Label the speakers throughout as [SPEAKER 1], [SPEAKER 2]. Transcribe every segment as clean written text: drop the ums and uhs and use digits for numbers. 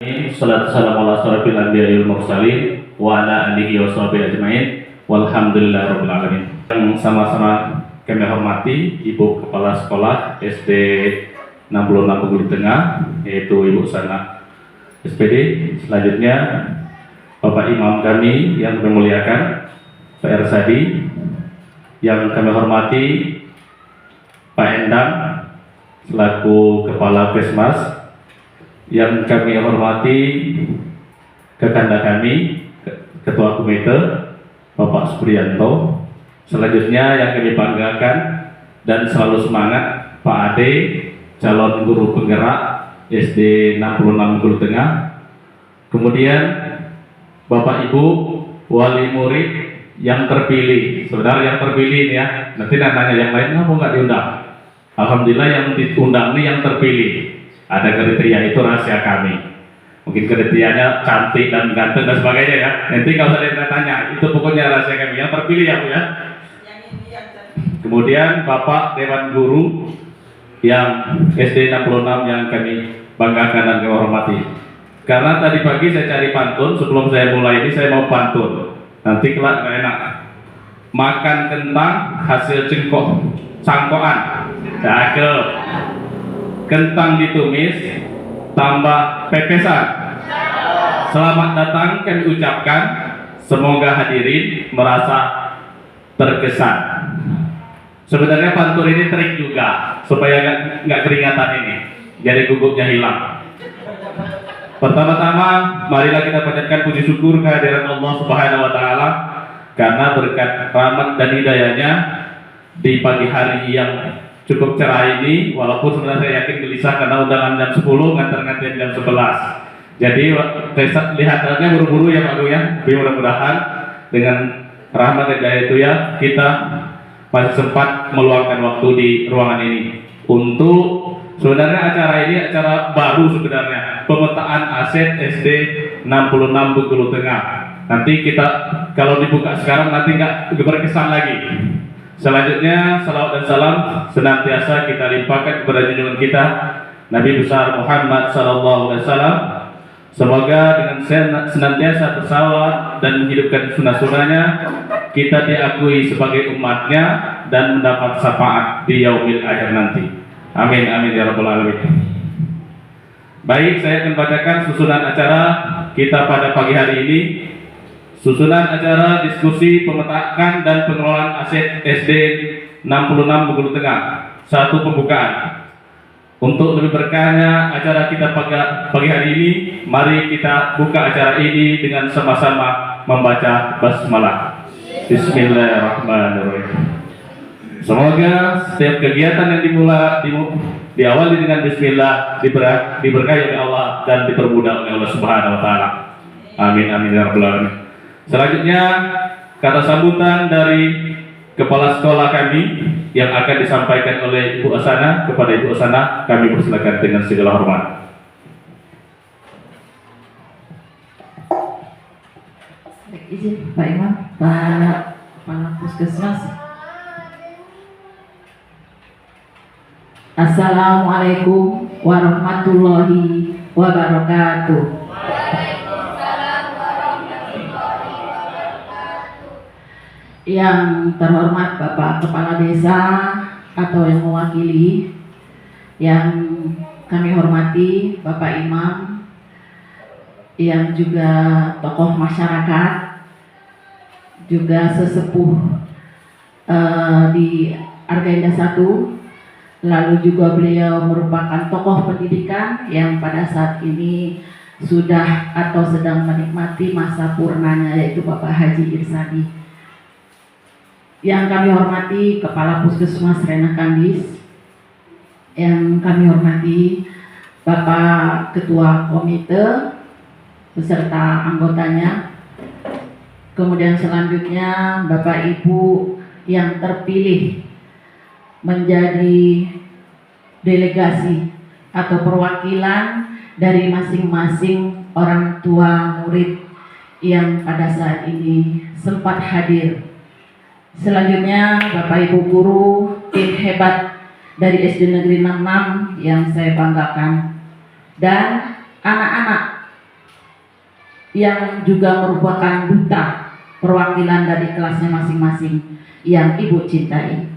[SPEAKER 1] Salatu salam ala asrofil anbiya'i wal mursalin wa ala alihi wa sahbihi ajmain walhamdulillahirabbil alamin. Yang sama-sama kami hormati Ibu Kepala Sekolah SD 66 Bengkulu Tengah, yaitu Ibu Sana SPD. Selanjutnya Bapak Imam kami yang kami muliakan Pak Ersadi, yang kami hormati Pak Endang selaku Kepala Kesmas, yang kami hormati Kakanda kami, Ketua Komite Bapak Supriyanto. Selanjutnya yang kami banggakan dan selalu semangat Pak Ade, calon guru penggerak SD 66 Bengkulu Tengah. Kemudian Bapak Ibu wali murid yang terpilih, saudara yang terpilih ini ya. Nanti nanya yang lain kamu nggak diundang. Alhamdulillah yang diundang ini yang terpilih. Ada kriteria, itu rahasia kami. Mungkin kriterianya cantik dan ganteng dan sebagainya ya. Nanti kalau saya tanya, itu pokoknya rahasia kami. Yang terpilih ya Bu ya. Kemudian Bapak Dewan Guru yang SD 66 yang kami banggakan dan kami hormati. Karena tadi pagi saya cari pantun, sebelum saya mulai ini saya mau pantun. Nanti kelak nggak enak. Makan kentang hasil cangkokan. Cakep. Kentang ditumis tambah pepesan. Selamat datang kami ucapkan, semoga hadirin merasa terkesan. Sebenarnya pantun ini trik juga supaya nggak keringatan ini, jadi gugupnya hilang. Pertama-tama marilah kita panjatkan puji syukur kehadiran Allah Subhanahu wa taala karena berkat rahmat dan hidayahnya di pagi hari yang cukup cerah ini, walaupun sebenarnya saya yakin gelisah karena undangan jam 10 nganter-nganter jam 11. Jadi lihatnya buru-buru ya Pak ya. Mudah-mudahan dengan rahmat dan hidayah itu ya kita masih sempat meluangkan waktu di ruangan ini untuk sebenarnya acara ini acara baru sebenarnya, pemetaan aset SD 66 Bengkulu Tengah. Nanti kita kalau dibuka sekarang nanti nggak berkesan lagi. Selanjutnya salawat dan salam senantiasa kita limpahkan kepada junjungan kita Nabi besar Muhammad sallallahu alaihi wasallam. Semoga dengan senantiasa bersalawat dan menghidupkan sunnah-sunnahnya kita diakui sebagai umatnya dan mendapat syafaat di yaumil akhir nanti. Amin amin ya rabbal alamin. Baik, saya akan bacakan susunan acara kita pada pagi hari ini. Susunan acara diskusi pemetaan dan pengelolaan aset SD 66 Bengkulu Tengah. Satu, pembukaan. Untuk lebih berkahnya acara kita pagi hari ini, mari kita buka acara ini dengan sama-sama membaca basmalah. Bismillahirrahmanirrahim. Semoga setiap kegiatan yang diawali dengan bismillah diberkahi oleh Allah dan dipermudah oleh Allah Subhanahu wa taala. Amin amin ya rabbal alamin. Selanjutnya kata sambutan dari kepala sekolah kami yang akan disampaikan oleh Ibu Asana. Kepada Ibu Asana kami persilakan dengan segala hormat.
[SPEAKER 2] Izin Pak Imam, Pak Kepala Puskesmas. Assalamualaikum warahmatullahi wabarakatuh. Yang terhormat Bapak Kepala Desa atau yang mewakili, yang kami hormati Bapak Imam, yang juga tokoh masyarakat, juga sesepuh di Arganda 1, lalu juga beliau merupakan tokoh pendidikan yang pada saat ini sudah atau sedang menikmati masa purnanya, yaitu Bapak Haji Irsadi. Yang kami hormati Kepala Puskesmas Renah Kandis, yang kami hormati Bapak Ketua Komite beserta anggotanya, kemudian selanjutnya Bapak Ibu yang terpilih menjadi delegasi atau perwakilan dari masing-masing orang tua murid yang pada saat ini sempat hadir. Selanjutnya Bapak Ibu guru, tim hebat dari SD Negeri 66 yang saya banggakan, dan anak-anak yang juga merupakan duta perwakilan dari kelasnya masing-masing yang Ibu cintai.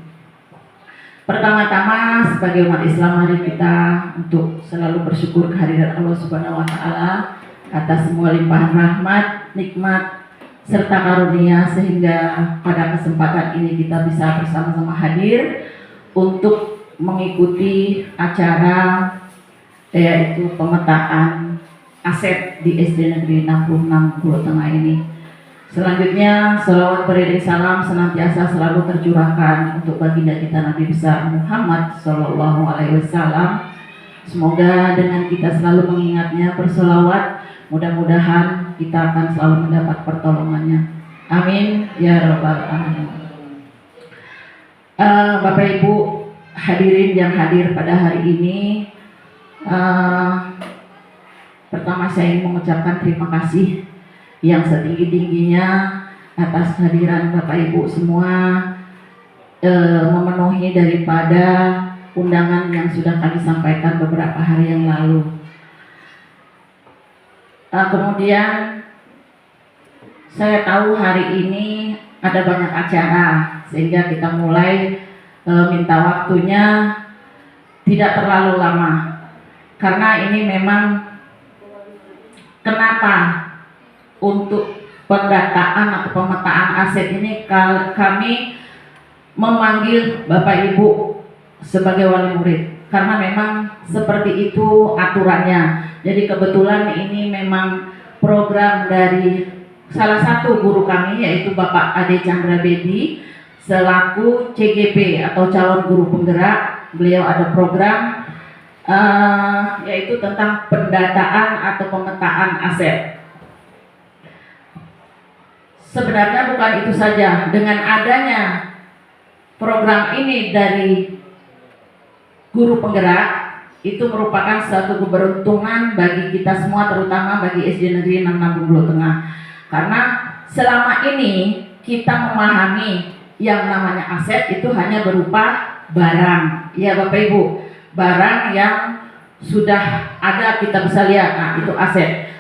[SPEAKER 2] Pertama-tama sebagai umat Islam, mari kita untuk selalu bersyukur kehadiran Allah Subhanahu wa taala atas semua limpahan rahmat, nikmat serta karunia sehingga pada kesempatan ini kita bisa bersama-sama hadir untuk mengikuti acara yaitu pemetaan aset di SD Negeri 66 Pulau Tengah ini. Selanjutnya, selawat beriring salam senantiasa selalu tercurahkan untuk baginda kita Nabi besar Muhammad Sallallahu Alaihi Wasallam. Semoga dengan kita selalu mengingatnya, berselawat, mudah-mudahan kita akan selalu mendapat pertolongannya. Amin ya rabbal alamin. Bapak Ibu hadirin yang hadir pada hari ini, pertama saya ingin mengucapkan terima kasih yang setinggi-tingginya atas kehadiran Bapak Ibu semua, memenuhi daripada undangan yang sudah kami sampaikan beberapa hari yang lalu. Kemudian saya tahu hari ini ada banyak acara sehingga kita mulai minta waktunya tidak terlalu lama, karena ini memang kenapa untuk pendataan atau pemetaan aset ini kami memanggil Bapak Ibu sebagai wali murid, karena memang seperti itu aturannya. Jadi kebetulan ini memang program dari salah satu guru kami, yaitu Bapak Ade Chandra Bedi selaku CGP atau calon guru penggerak. Beliau ada program yaitu tentang pendataan atau pemetaan aset. Sebenarnya bukan itu saja, dengan adanya program ini dari guru penggerak itu merupakan suatu keberuntungan bagi kita semua, terutama bagi SD Negeri 66 Pulau Tengah, karena selama ini kita memahami yang namanya aset itu hanya berupa barang, ya Bapak Ibu, barang yang sudah ada kita bisa lihat, nah itu aset.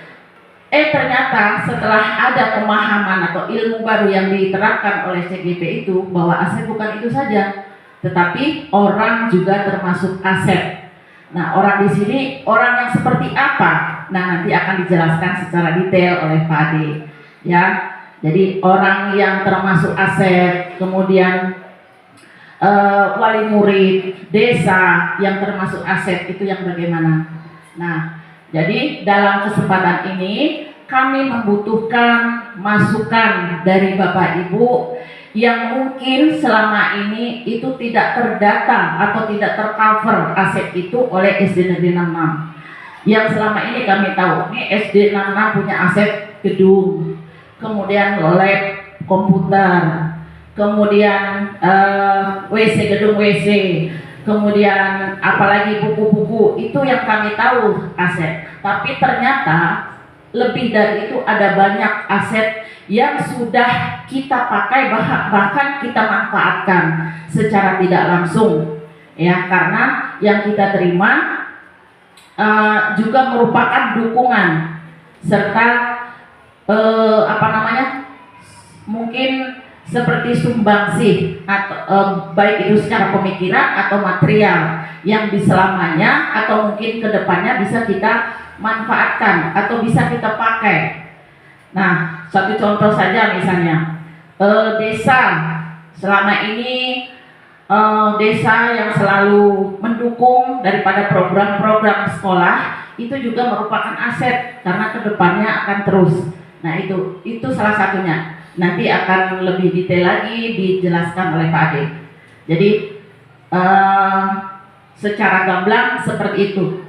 [SPEAKER 2] Ternyata setelah ada pemahaman atau ilmu baru yang diterapkan oleh CGP itu, bahwa aset bukan itu saja, tetapi orang juga termasuk aset. Nah, orang di sini orang yang seperti apa? Nah, nanti akan dijelaskan secara detail oleh Pak Ade. Ya, jadi orang yang termasuk aset, kemudian wali murid, desa yang termasuk aset itu yang bagaimana? Nah, jadi dalam kesempatan ini kami membutuhkan masukan dari Bapak Ibu yang mungkin selama ini itu tidak terdata atau tidak tercover aset itu oleh SD Negeri 66. Yang selama ini kami tahu, ini SD 66 punya aset gedung, kemudian lab komputer, kemudian WC, gedung WC, kemudian apalagi buku-buku, itu yang kami tahu aset. Tapi ternyata lebih dari itu ada banyak aset yang sudah kita pakai, bahkan kita manfaatkan secara tidak langsung, ya, karena yang kita terima juga merupakan dukungan serta mungkin seperti sumbangsih atau baik itu secara pemikiran atau material yang selamanya atau mungkin kedepannya bisa kita manfaatkan atau bisa kita pakai. Nah, satu contoh saja misalnya desa selama ini, desa yang selalu mendukung daripada program-program sekolah itu juga merupakan aset karena kedepannya akan terus. Nah, itu salah satunya. Nanti akan lebih detail lagi dijelaskan oleh Pak Ade. Jadi secara gamblang seperti itu.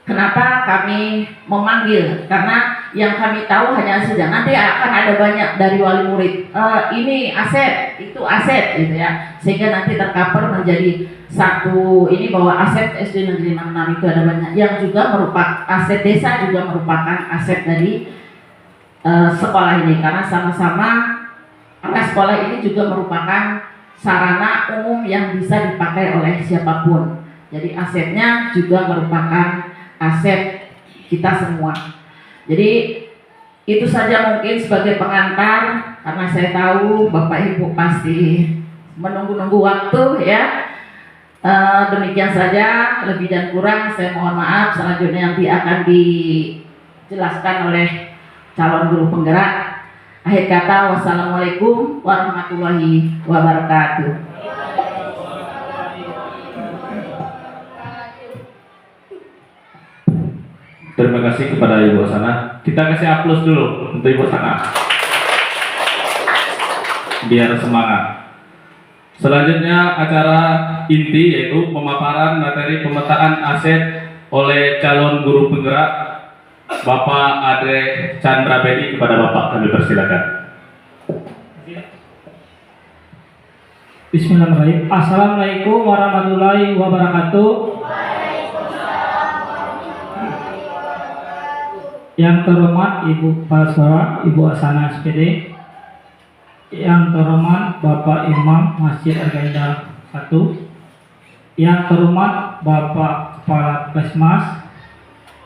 [SPEAKER 2] Kenapa kami memanggil? Karena yang kami tahu hanya saja nanti akan ada banyak dari wali murid. Ini aset, itu aset, gitu ya. Sehingga nanti tercover menjadi satu ini bahwa aset SD Negeri 66 itu ada banyak. Yang juga merupakan aset desa juga merupakan aset dari sekolah ini, karena sama-sama karena sekolah ini juga merupakan sarana umum yang bisa dipakai oleh siapapun. Jadi asetnya juga merupakan aset kita semua. Jadi Itu saja mungkin sebagai pengantar, karena saya tahu Bapak Ibu pasti menunggu-nunggu waktu ya. Demikian saja, lebih dan kurang saya mohon maaf. Selanjutnya nanti akan dijelaskan oleh calon guru penggerak. Akhir kata, wassalamualaikum warahmatullahi wabarakatuh.
[SPEAKER 1] Terima kasih kepada Ibu Asana. Kita kasih aplaus dulu untuk Ibu Asana, biar semangat. Selanjutnya acara inti yaitu pemaparan materi pemetaan aset oleh calon guru penggerak Bapak Ade Chandra Bedi. Kepada Bapak kami persilakan.
[SPEAKER 3] Bismillahirrahmanirrahim. Assalamualaikum warahmatullahi wabarakatuh. Yang terhormat Ibu Kepala Sekolah, Ibu Asana SPD. Yang terhormat Bapak Imam Masjid Al-Qaeda 1. Yang terhormat Bapak Kepala Kesmas.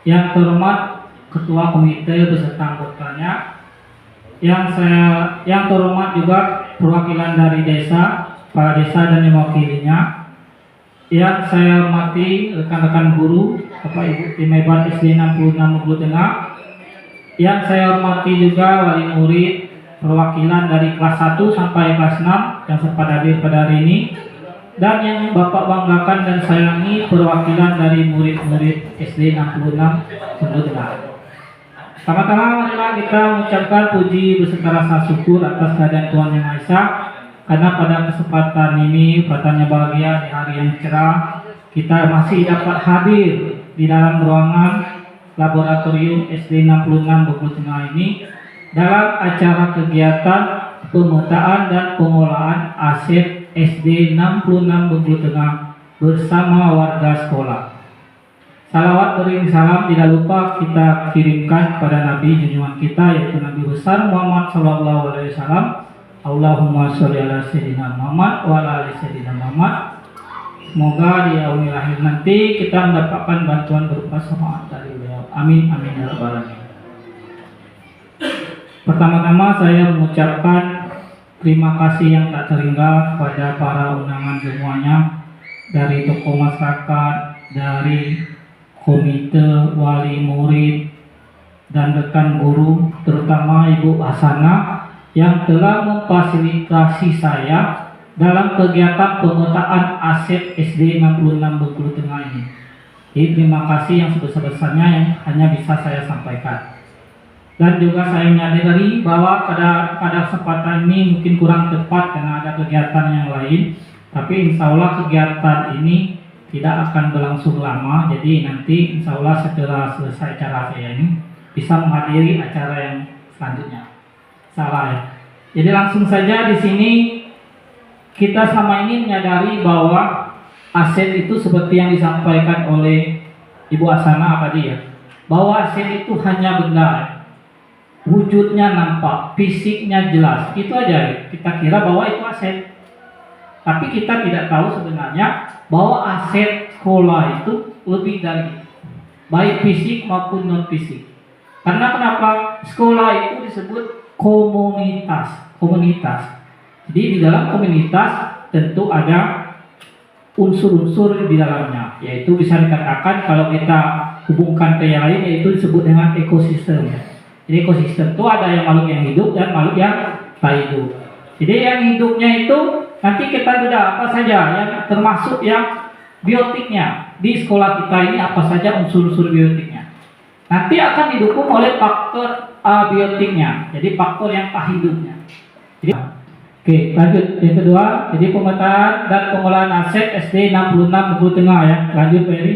[SPEAKER 3] Yang terhormat Ketua Komite beserta anggotanya. Yang terhormat juga perwakilan dari desa, kepala desa dan yang mewakilinya. Yang saya hormati rekan-rekan guru, Bapak Ibu tim hebat SD 66 Bengkulu Tengah. Yang saya hormati juga wali murid perwakilan dari kelas 1 sampai kelas 6 yang sempat hadir pada hari ini, dan yang Bapak banggakan dan sayangi perwakilan dari murid-murid SD 66 Bengkulu Tengah. Pertama-tama marilah kita mengucapkan puji beserta rasa syukur atas kehadiran Tuhan Yang Maha Esa, karena pada kesempatan ini katanya bahagia di hari yang cerah kita masih dapat hadir di dalam ruangan laboratorium SD 66 Bengkulu Tengah ini dalam acara kegiatan pemetaan dan pengolahan aset SD 66 Bengkulu Tengah bersama warga sekolah. Salawat beriring salam tidak lupa kita kirimkan kepada Nabi junjungan kita, yaitu Nabi besar Muhammad SAW. Allahumma sholli ala sayyidina Muhammad wa ala ali sayyidina Muhammad. Semoga di yaumil akhir nanti kita mendapatkan bantuan berupa syafaat dari beliau. Amin amin ya rabbal alamin. Pertama-tama saya mengucapkan terima kasih yang tak terhingga kepada para undangan semuanya, dari tokoh masyarakat, dari komite, wali murid, dan rekan guru, terutama Ibu Asana yang telah memfasilitasi saya dalam kegiatan pemetaan aset SD 66 Bengkulu Tengah ini. Jadi terima kasih yang sebesar-besarnya yang hanya bisa saya sampaikan. Dan juga saya menyadari bahwa pada kesempatan ini mungkin kurang tepat karena ada kegiatan yang lain, tapi insya Allah kegiatan ini tidak akan berlangsung lama. Jadi nanti insya Allah setelah selesai acara saya ini bisa menghadiri acara yang selanjutnya. Salah ya. Jadi langsung saja di sini kita selama ini menyadari bahwa aset itu seperti yang disampaikan oleh Ibu Asana tadi ya, bahwa aset itu hanya benda, wujudnya nampak, fisiknya jelas, itu aja kita kira bahwa itu aset. Tapi kita tidak tahu sebenarnya bahwa aset sekolah itu lebih dari itu, baik fisik maupun non fisik. Karena kenapa sekolah itu disebut komunitas. Jadi di dalam komunitas tentu ada unsur-unsur di dalamnya, yaitu bisa dikatakan kalau kita hubungkan ke yang lain, yaitu disebut dengan ekosistem. Jadi ekosistem itu ada yang makhluk yang hidup dan makhluk yang tak hidup. Jadi yang hidupnya itu nanti kita bedah apa saja yang termasuk yang biotiknya. Di sekolah kita ini apa saja unsur-unsur biotiknya. Nanti akan didukung oleh faktor abiotiknya, jadi faktor yang tak hidupnya. Jadi, oke, lanjut yang kedua, jadi pemetaan dan pengolahan aset SD 66 Bengkulu Tengah ya. Lanjut Pak Eri.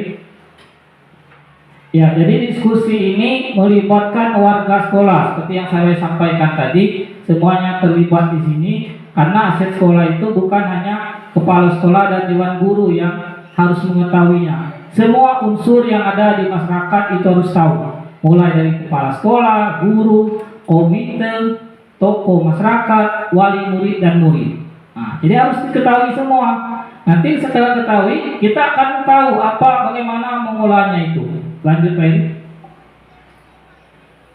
[SPEAKER 3] Ya, jadi diskusi ini melibatkan warga sekolah seperti yang saya sampaikan tadi, semuanya terlibat di sini karena aset sekolah itu bukan hanya kepala sekolah dan dewan guru yang harus mengetahuinya. Semua unsur yang ada di masyarakat itu harus tahu, mulai dari kepala sekolah, guru, komite, tokoh masyarakat, wali murid dan murid. Nah, jadi harus diketahui semua. Nanti setelah ketahui, kita akan tahu bagaimana mengolahnya itu. Lanjut Pak Edi.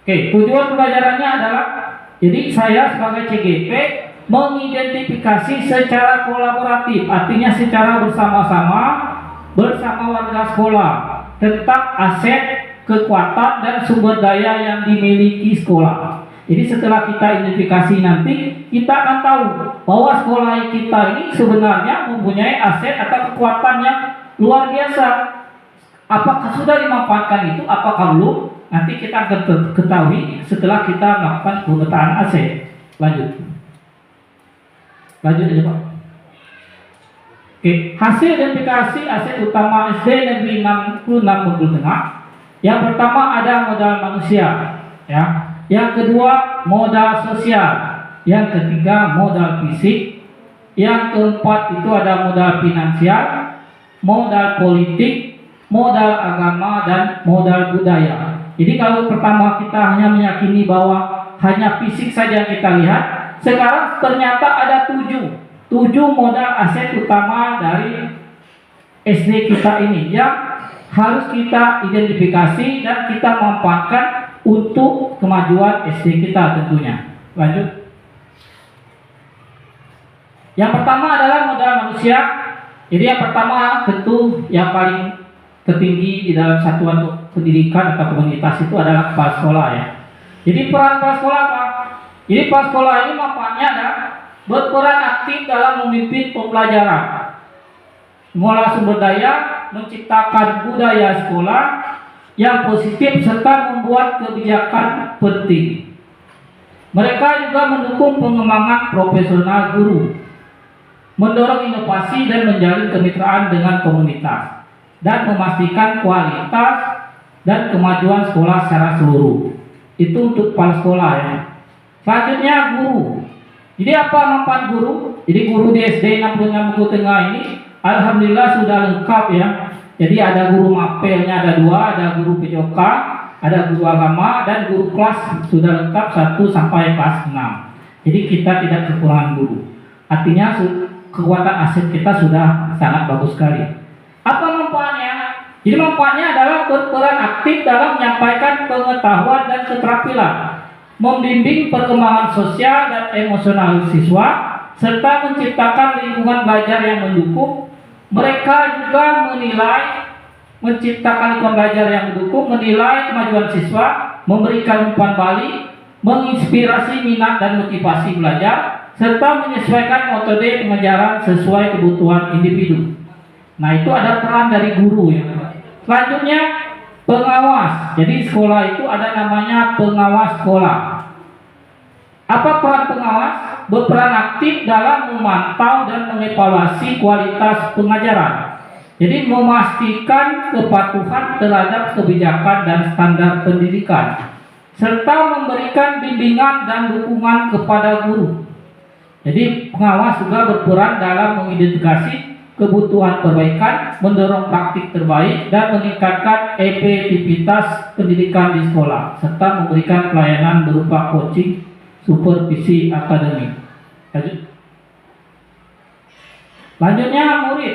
[SPEAKER 3] Oke, tujuan pembelajarannya adalah jadi saya sebagai CGP mengidentifikasi secara kolaboratif, artinya secara bersama-sama bersama warga sekolah tentang aset, kekuatan dan sumber daya yang dimiliki sekolah. Jadi setelah kita identifikasi nanti kita akan tahu bahwa sekolah kita ini sebenarnya mempunyai aset atau kekuatan yang luar biasa. Apakah sudah dimanfaatkan itu? Apakah belum? Nanti kita akan ketahui setelah kita melakukan pemetaan aset. Lanjut aja Pak. Oke, hasil identifikasi aset utama SD Negeri 66 Bengkulu Tengah. Yang pertama ada modal manusia, ya. Yang kedua modal sosial. Yang ketiga modal fisik. Yang keempat itu ada modal finansial, modal politik, modal agama dan modal budaya. Jadi kalau pertama kita hanya meyakini bahwa hanya fisik saja yang kita lihat, sekarang ternyata ada tujuh modal aset utama dari SD kita ini yang harus kita identifikasi dan kita manfaatkan untuk kemajuan SD kita tentunya. Lanjut. Yang pertama adalah modal manusia. Jadi yang pertama tentu yang paling tertinggi di dalam satuan pendidikan atau komunitas itu adalah kepala sekolah, ya. Jadi peran kepala sekolah apa? Jadi kepala sekolah ini manfaatnya adalah berperan aktif dalam memimpin pembelajaran, mengolah sumber daya, menciptakan budaya sekolah yang positif serta membuat kebijakan penting. Mereka juga mendukung pengembangan profesional guru, mendorong inovasi dan menjalin kemitraan dengan komunitas, dan memastikan kualitas dan kemajuan sekolah secara seluruh. Itu untuk kepala sekolah, ya. Selanjutnya guru. Jadi apa manfaat guru? Jadi guru di SD 66 Bengkulu Tengah ini alhamdulillah sudah lengkap, ya. Jadi ada guru mapelnya ada 2, ada guru PJK, ada guru agama dan guru kelas sudah lengkap 1 sampai kelas 6. Jadi kita tidak kekurangan guru. Artinya kekuatan aset kita sudah sangat bagus sekali. Apa manfaatnya? Jadi manfaatnya adalah berperan aktif dalam menyampaikan pengetahuan dan keterampilan, membimbing perkembangan sosial dan emosional siswa, serta menciptakan lingkungan belajar yang mendukung. Mereka juga menciptakan lingkungan belajar yang mendukung, menilai kemajuan siswa, memberikan umpan balik, menginspirasi minat dan motivasi belajar, serta menyesuaikan metode pengajaran sesuai kebutuhan individu. Nah, itu ada peran dari guru, ya. Selanjutnya pengawas. Jadi sekolah itu ada namanya pengawas sekolah. Apa peran pengawas? Berperan aktif dalam memantau dan mengevaluasi kualitas pengajaran. Jadi memastikan kepatuhan terhadap kebijakan dan standar pendidikan, serta memberikan bimbingan dan dukungan kepada guru. Jadi pengawas juga berperan dalam mengidentifikasi kebutuhan perbaikan, mendorong praktik terbaik, dan meningkatkan efektivitas pendidikan di sekolah, serta memberikan pelayanan berupa coaching, supervisi akademik. Lanjutnya murid.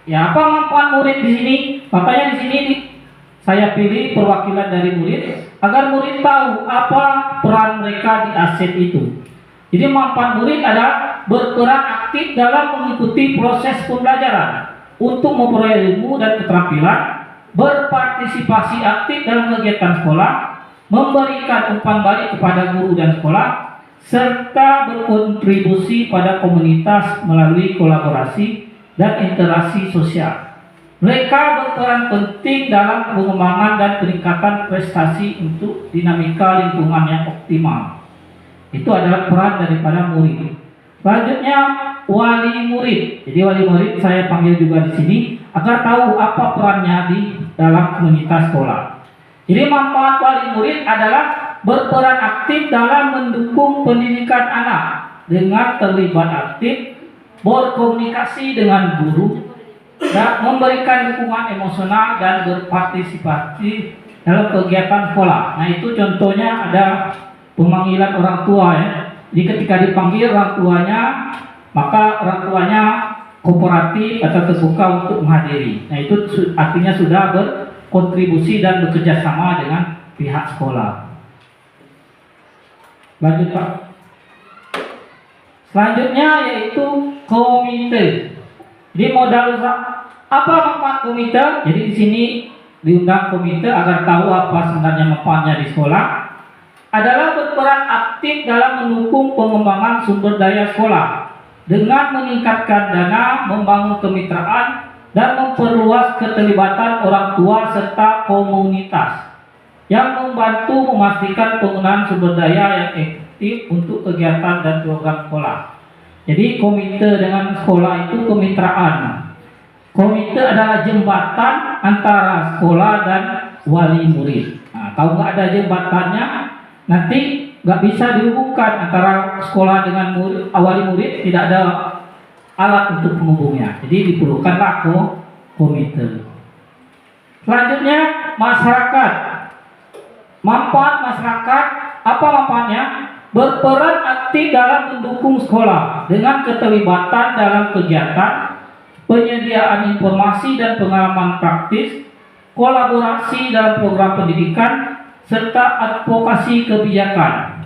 [SPEAKER 3] Ya, apa manfaat murid di sini? Makanya di sini saya pilih perwakilan dari murid agar murid tahu apa peran mereka di aset itu. Jadi manfaat murid adalah berperan aktif dalam mengikuti proses pembelajaran untuk memperoleh ilmu dan keterampilan, berpartisipasi aktif dalam kegiatan sekolah, memberikan umpan balik kepada guru dan sekolah, serta berkontribusi pada komunitas melalui kolaborasi dan interaksi sosial. Mereka berperan penting dalam pengembangan dan peningkatan prestasi untuk dinamika lingkungan yang optimal. Itu adalah peran daripada murid. Selanjutnya wali murid. Jadi wali murid saya panggil juga di sini agar tahu apa perannya di dalam komunitas sekolah. Jadi manfaat wali murid adalah berperan aktif dalam mendukung pendidikan anak dengan terlibat aktif, berkomunikasi dengan guru, dan memberikan dukungan emosional dan berpartisipasi dalam kegiatan sekolah. Nah, itu contohnya ada pemanggilan orang tua, ya. Jadi ketika dipanggil orang tuanya, maka orang tuanya kooperatif atau terbuka untuk menghadiri. Nah, itu artinya sudah berkontribusi dan bekerja sama dengan pihak sekolah. Lanjut Pak. Selanjutnya yaitu komite. Jadi modal usaha apa manfaat komite? Jadi di sini diundang komite agar tahu apa sebenarnya manfaatnya di sekolah. Adalah berperan aktif dalam mendukung pengembangan sumber daya sekolah dengan meningkatkan dana, membangun kemitraan, dan memperluas keterlibatan orang tua serta komunitas yang membantu memastikan penggunaan sumber daya yang efektif untuk kegiatan dan program sekolah. Jadi komite dengan sekolah itu kemitraan. Komite adalah jembatan antara sekolah dan wali murid. Nah, kalau nggak ada jembatannya, nanti nggak bisa dihubungkan antara sekolah dengan wali murid, tidak ada alat untuk menghubungnya. Jadi diperlukanlah komite. Selanjutnya masyarakat. Manfaat masyarakat, apa manfaatnya? Berperan aktif dalam mendukung sekolah dengan keterlibatan dalam kegiatan, penyediaan informasi dan pengalaman praktis, kolaborasi dalam program pendidikan, serta advokasi kebijakan.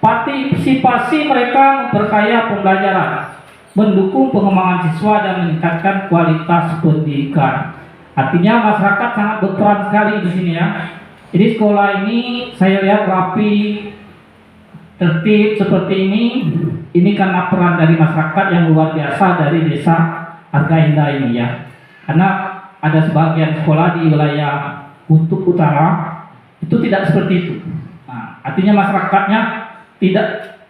[SPEAKER 3] Partisipasi mereka memperkaya pembelajaran, mendukung pengembangan siswa dan meningkatkan kualitas pendidikan. Artinya masyarakat sangat berperan sekali di sini ya. Jadi sekolah ini saya lihat rapi, tertib seperti ini. Ini karena peran dari masyarakat yang luar biasa dari desa Arga Indah ini ya. Karena ada sebagian sekolah di wilayah Kutub Utara itu tidak seperti itu. Nah, artinya masyarakatnya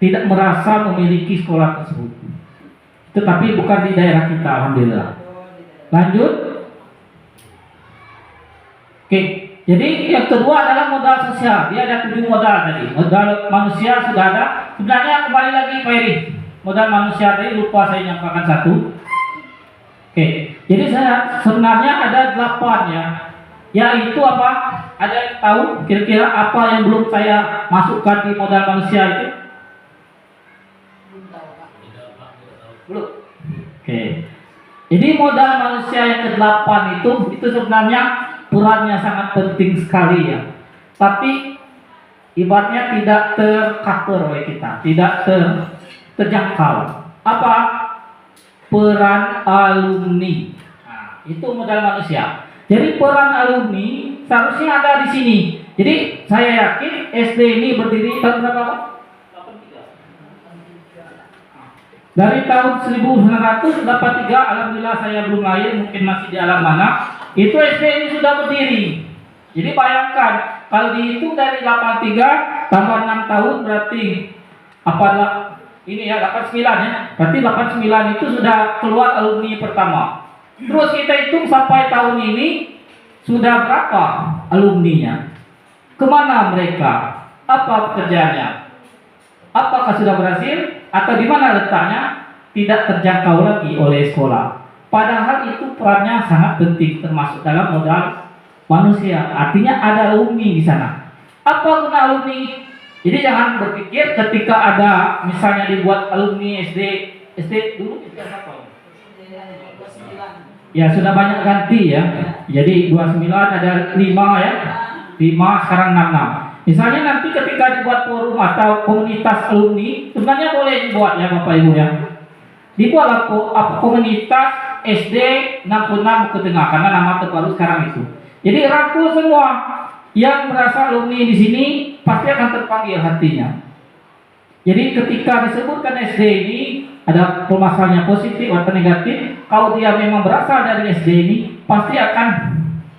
[SPEAKER 3] tidak merasa memiliki sekolah tersebut. Tetapi bukan di daerah kita, alhamdulillah. Lanjut. Oke, jadi yang kedua adalah modal sosial. Dia ada 7 modal tadi. Modal manusia sudah ada. Sebenarnya kembali lagi Pak Eri. Modal manusia tadi lupa saya nyampaikan satu. Oke, jadi saya sebenarnya ada 8 ya. Yaitu apa? Ada yang tahu kira-kira apa yang belum saya masukkan di modal manusia itu? Belum. Oke. Jadi modal manusia yang ke-8 itu sebenarnya perannya sangat penting sekali ya. Tapi ibaratnya tidak tercover oleh kita, tidak terjangkau. Apa? Peran alumni. Nah, itu modal manusia. Jadi peran alumni seharusnya ada di sini. Jadi saya yakin SD ini berdiri tahun berapa? 83. Dari tahun 1983, alhamdulillah saya belum lahir, mungkin masih di alam mana. Itu SD ini sudah berdiri. Jadi bayangkan kalau dihitung dari 83 tambah 6 tahun berarti apalah ini ya 89 ya. Berarti 89 itu sudah keluar alumni pertama. Terus kita hitung sampai tahun ini sudah berapa alumninya? Kemana mereka? Apa pekerjaannya? Apakah sudah berhasil? Atau di mana letaknya? Tidak terjangkau lagi oleh sekolah. Padahal itu perannya sangat penting termasuk dalam modal manusia. Artinya ada alumni di sana. Apa guna alumni? Jadi jangan berpikir ketika ada misalnya dibuat alumni SD dulu itu apa? Ya sudah banyak ganti ya. Jadi 29 ada 5 ya. 5 sekarang 66. Misalnya nanti ketika dibuat forum atau komunitas alumni, sebenarnya boleh dibuat ya Bapak Ibu ya. Dibuatlah komunitas SD 66 ke tengah karena nama terbaru sekarang itu. Jadi rangkul semua yang merasa alumni di sini pasti akan terpanggil hatinya. Jadi ketika disebutkan SD ini ada permasalahannya positif atau negatif, kalau dia memang berasal dari SD ini pasti akan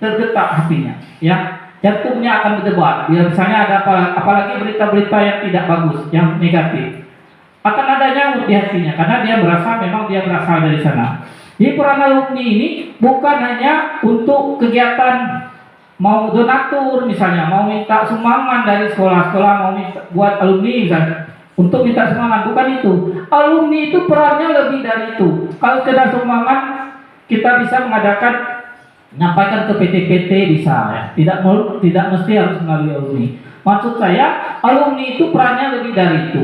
[SPEAKER 3] tergetak hatinya, ya. Jantungnya akan berdebar. Biasanya ada apalagi berita-berita yang tidak bagus, yang negatif. Akan adanya di hatinya karena dia berasal dari sana. Jadi peran alumni ini bukan hanya untuk kegiatan mau donatur misalnya, mau minta sumbangan dari sekolah-sekolah, mau minta, buat alumni misalnya untuk minta sumbangan, bukan itu. Alumni itu perannya lebih dari itu. Kalau sekedar sumbangan kita bisa mengadakan nyampaikan ke PT-PT bisa ya. Tidak mesti harus melalui alumni. Maksud saya alumni itu perannya lebih dari itu.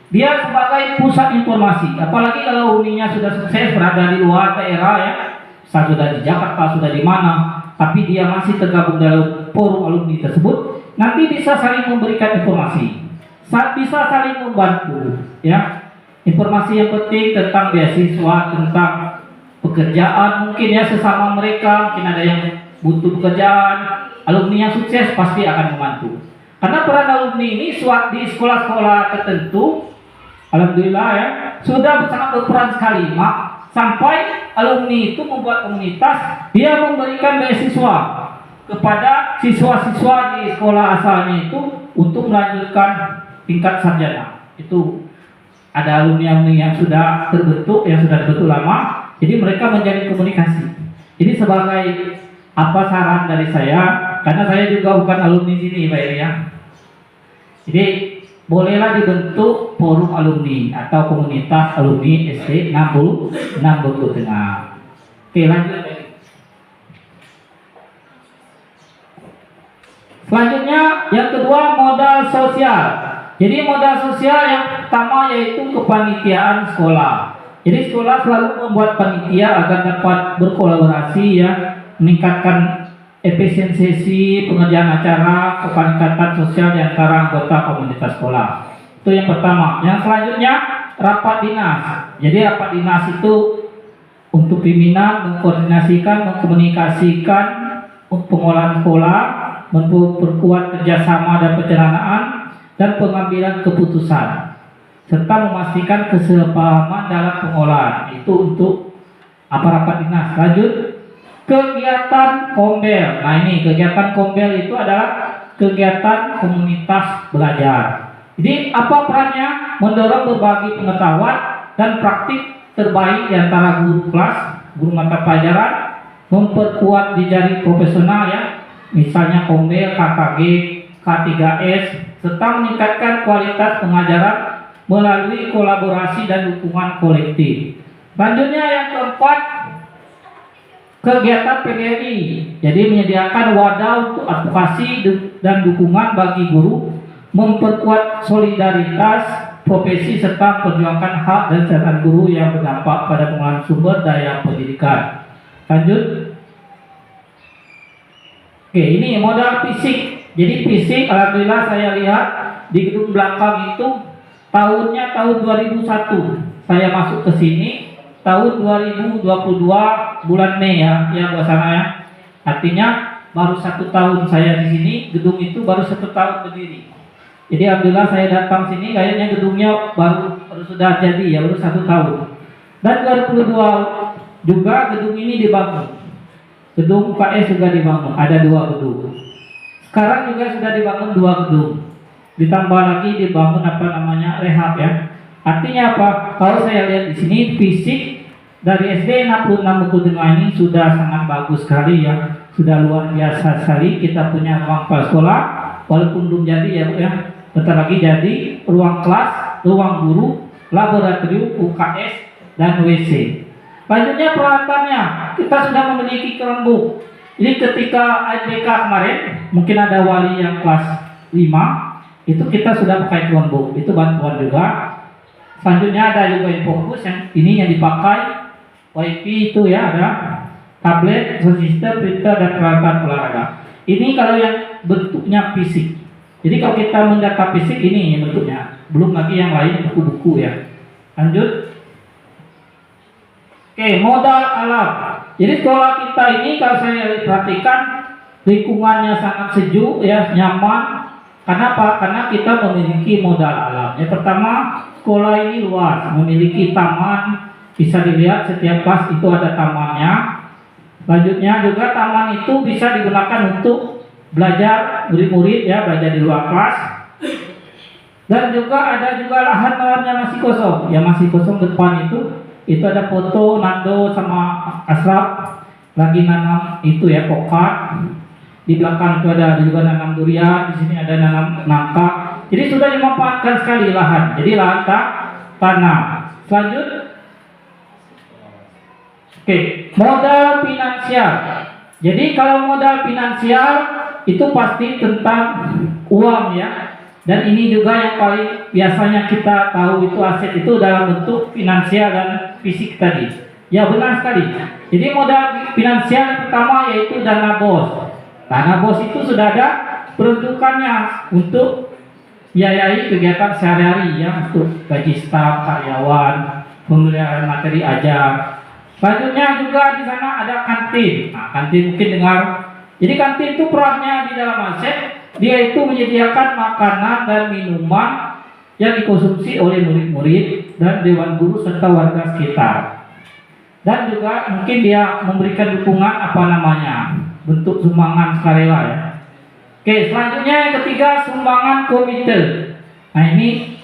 [SPEAKER 3] Dia sebagai pusat informasi. Apalagi kalau alumninya sudah sukses berada di luar daerah ya. Sudah di Jakarta, sudah di mana, tapi dia masih tergabung dalam forum alumni tersebut, nanti bisa saling memberikan informasi. bisa saling membantu, ya. Informasi yang penting tentang beasiswa, tentang pekerjaan, mungkin ya sesama mereka, mungkin ada yang butuh pekerjaan, alumni yang sukses pasti akan membantu. Karena peran alumni ini di sekolah-sekolah tertentu, alhamdulillah ya, sudah sangat berperan sekali, Mak. Sampai alumni itu membuat komunitas, dia memberikan beasiswa kepada siswa-siswa di sekolah asalnya itu untuk melanjutkan tingkat sarjana. Itu ada alumni yang sudah terbentuk, yang sudah terbentuk lama, jadi mereka menjadi komunikasi. Jadi sebagai apa saran dari saya, karena saya juga bukan alumni sini, Pak Eri ya. Jadi bolehlah dibentuk forum alumni atau komunitas alumni SD 66 Bengkulu Tengah. Oke, lanjut. Selanjutnya yang kedua, modal sosial. Jadi modal sosial yang pertama yaitu kepanitiaan sekolah. Jadi sekolah selalu membuat panitia agar dapat berkolaborasi ya, meningkatkan efisiensi pengerjaan acara, peningkatan sosial di antara anggota komunitas sekolah. Itu yang pertama. Yang selanjutnya rapat dinas. Jadi rapat dinas itu untuk pimpinan mengkoordinasikan, mengkomunikasikan pengolahan sekolah, memperkuat kerjasama dan perencanaan dan pengambilan keputusan, serta memastikan kesepahaman dalam pengolahan. Itu untuk rapat dinas. Lanjut, kegiatan kombel. Nah ini kegiatan kombel itu adalah kegiatan komunitas belajar. Jadi apa perannya? Mendorong berbagi pengetahuan dan praktik terbaik di antara guru kelas, guru mata pelajaran, memperkuat jejaring profesional ya, misalnya kombel, KKG, K3S, serta meningkatkan kualitas pengajaran melalui kolaborasi dan dukungan kolektif. Selanjutnya yang keempat, kegiatan PGRI. Jadi menyediakan wadah untuk advokasi dan dukungan bagi guru, memperkuat solidaritas profesi serta perjuangkan hak dan kesejahteraan guru yang berdampak pada pengelolaan sumber daya pendidikan. Lanjut. Oke, ini modal fisik. Jadi fisik, alhamdulillah saya lihat di gedung belakang itu tahunnya tahun 2001 saya masuk ke sini, tahun 2022 bulan Mei ya buat sana ya. Artinya baru 1 tahun saya di sini, gedung itu baru 1 tahun berdiri. Jadi alhamdulillah saya datang sini, kayaknya gedungnya baru sudah jadi ya, baru 1 tahun. Dan 2022 juga gedung ini dibangun. Gedung UKS juga dibangun, ada 2 gedung. Sekarang juga sudah dibangun 2 gedung. Ditambah lagi dibangun rehab ya. Artinya apa? Kalau saya lihat di sini fisik dari SD 66 Bengkulu Tengah ini sudah sangat bagus sekali ya. Sudah luar biasa sekali. Kita punya ruang sekolah, walaupun belum jadi ya Bu ya. Bentar lagi jadi ruang kelas, ruang guru, laboratorium, UKS dan WC. Lanjutnya peralatannya, kita sudah memiliki Chromebook. Jadi ketika IPK kemarin, mungkin ada wali yang kelas 5, itu kita sudah pakai Chromebook, itu bantuan juga. Selanjutnya ada juga Infocus yang ini yang dipakai, WiFi itu ya, ada tablet, sound system, printer dan peralatan olahraga. Ini kalau yang bentuknya fisik. Jadi kalau kita mendata fisik ini bentuknya, belum lagi yang lain buku-buku ya. Lanjut. Oke, modal alam. Jadi sekolah kita ini kalau saya perhatikan lingkungannya sangat sejuk ya, nyaman. Kenapa? Karena kita memiliki modal alam. Yang pertama, sekolah ini luas, memiliki taman, bisa dilihat setiap kelas itu ada tamannya. Selanjutnya juga taman itu bisa digunakan untuk belajar murid-murid ya, belajar di luar kelas. Dan juga ada juga lahan-lahannya masih kosong. Yang masih kosong depan itu ada foto Nando sama Asraf lagi nanam itu ya, pokat. Di belakang itu ada juga nanam durian, di sini ada nanam nangka. Jadi sudah dimanfaatkan sekali lahan. Jadi lahan tanah. Selanjut. Oke, modal finansial. Jadi kalau modal finansial itu pasti tentang uang ya. Dan ini juga yang paling biasanya kita tahu itu aset itu dalam bentuk finansial dan fisik tadi. Ya benar sekali. Jadi modal finansial yang pertama yaitu dana BOS. Dana BOS itu sudah ada peruntukannya untuk biayai kegiatan sehari-hari ya untuk gaji staf, karyawan, pembelian materi ajar. Selanjutnya juga di sana ada kantin. Nah, kantin mungkin dengar. Jadi kantin itu perannya di dalam ASEP, dia itu menyediakan makanan dan minuman yang dikonsumsi oleh murid-murid dan dewan guru serta warga sekitar. Dan juga mungkin dia memberikan dukungan bentuk sumbangan sukarela ya. Oke, selanjutnya yang ketiga sumbangan komite. Nah ini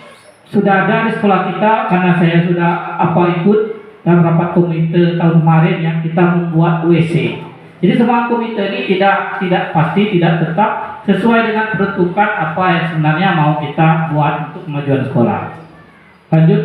[SPEAKER 3] sudah ada di sekolah kita karena saya sudah ikut dalam rapat komite tahun kemarin yang kita membuat WC. Jadi sumbangan komite ini tidak pasti, tidak tetap sesuai dengan peruntukan apa yang sebenarnya mau kita buat untuk kemajuan sekolah. Lanjut.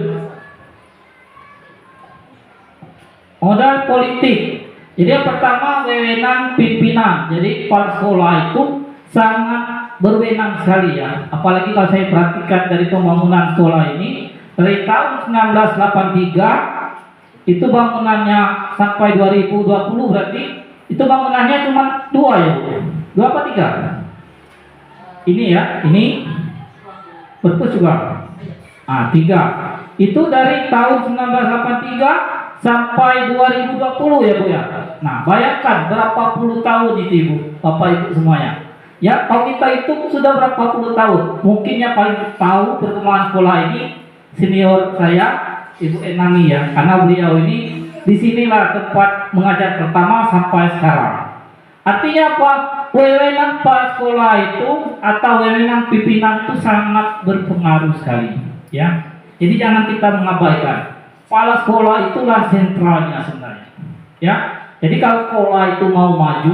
[SPEAKER 3] Modal politik. Jadi yang pertama wewenang pimpinan. Jadi kepala sekolah itu sangat berwenang sekali ya. Apalagi kalau saya perhatikan dari pembangunan sekolah ini dari tahun 1983 itu bangunannya sampai 2020 berarti itu bangunannya cuma 2 ya Bu? 2 apa 3? Ini ya, ini perpus juga. 3. Itu dari tahun 1983 sampai 2020 ya Bu ya. Nah, bayangkan berapa puluh tahun itu Ibu, Bapak Ibu semuanya. Ya, kalau kita itu sudah berapa puluh tahun. Mungkin yang paling tahu perkembangan sekolah ini senior saya, Ibu Enami ya, karena beliau ini disinilah tempat mengajar pertama sampai sekarang. Artinya apa? Wewenang kepala sekolah itu atau wewenang pimpinan itu sangat berpengaruh sekali. Ya, jadi jangan kita mengabaikan. Kepala sekolah itulah sentralnya sebenarnya. Ya, jadi kalau sekolah itu mau maju,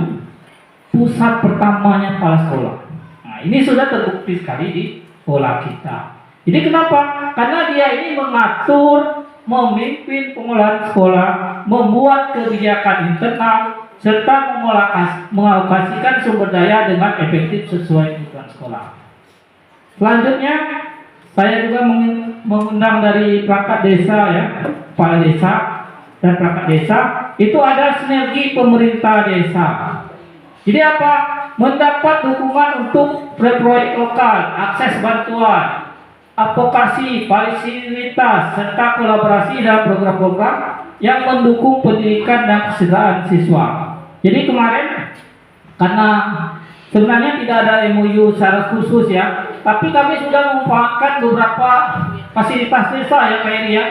[SPEAKER 3] pusat pertamanya kepala sekolah. Nah, ini sudah terbukti sekali di sekolah kita. Jadi kenapa? Karena dia ini mengatur, memimpin pengelolaan sekolah, membuat kebijakan internal, serta mengalokasikan sumber daya dengan efektif sesuai kebutuhan sekolah. Selanjutnya, saya juga mengundang dari perangkat desa ya, kepala desa dan perangkat desa, itu ada sinergi pemerintah desa. Jadi apa? Mendapat dukungan untuk proyek lokal, akses bantuan, advokasi, fasilitas, serta kolaborasi dalam program-program yang mendukung pendidikan dan kesejahteraan siswa. Jadi kemarin, karena sebenarnya tidak ada MOU secara khusus ya, tapi kami sudah memanfaatkan beberapa fasilitas desa ya kayak ini ya.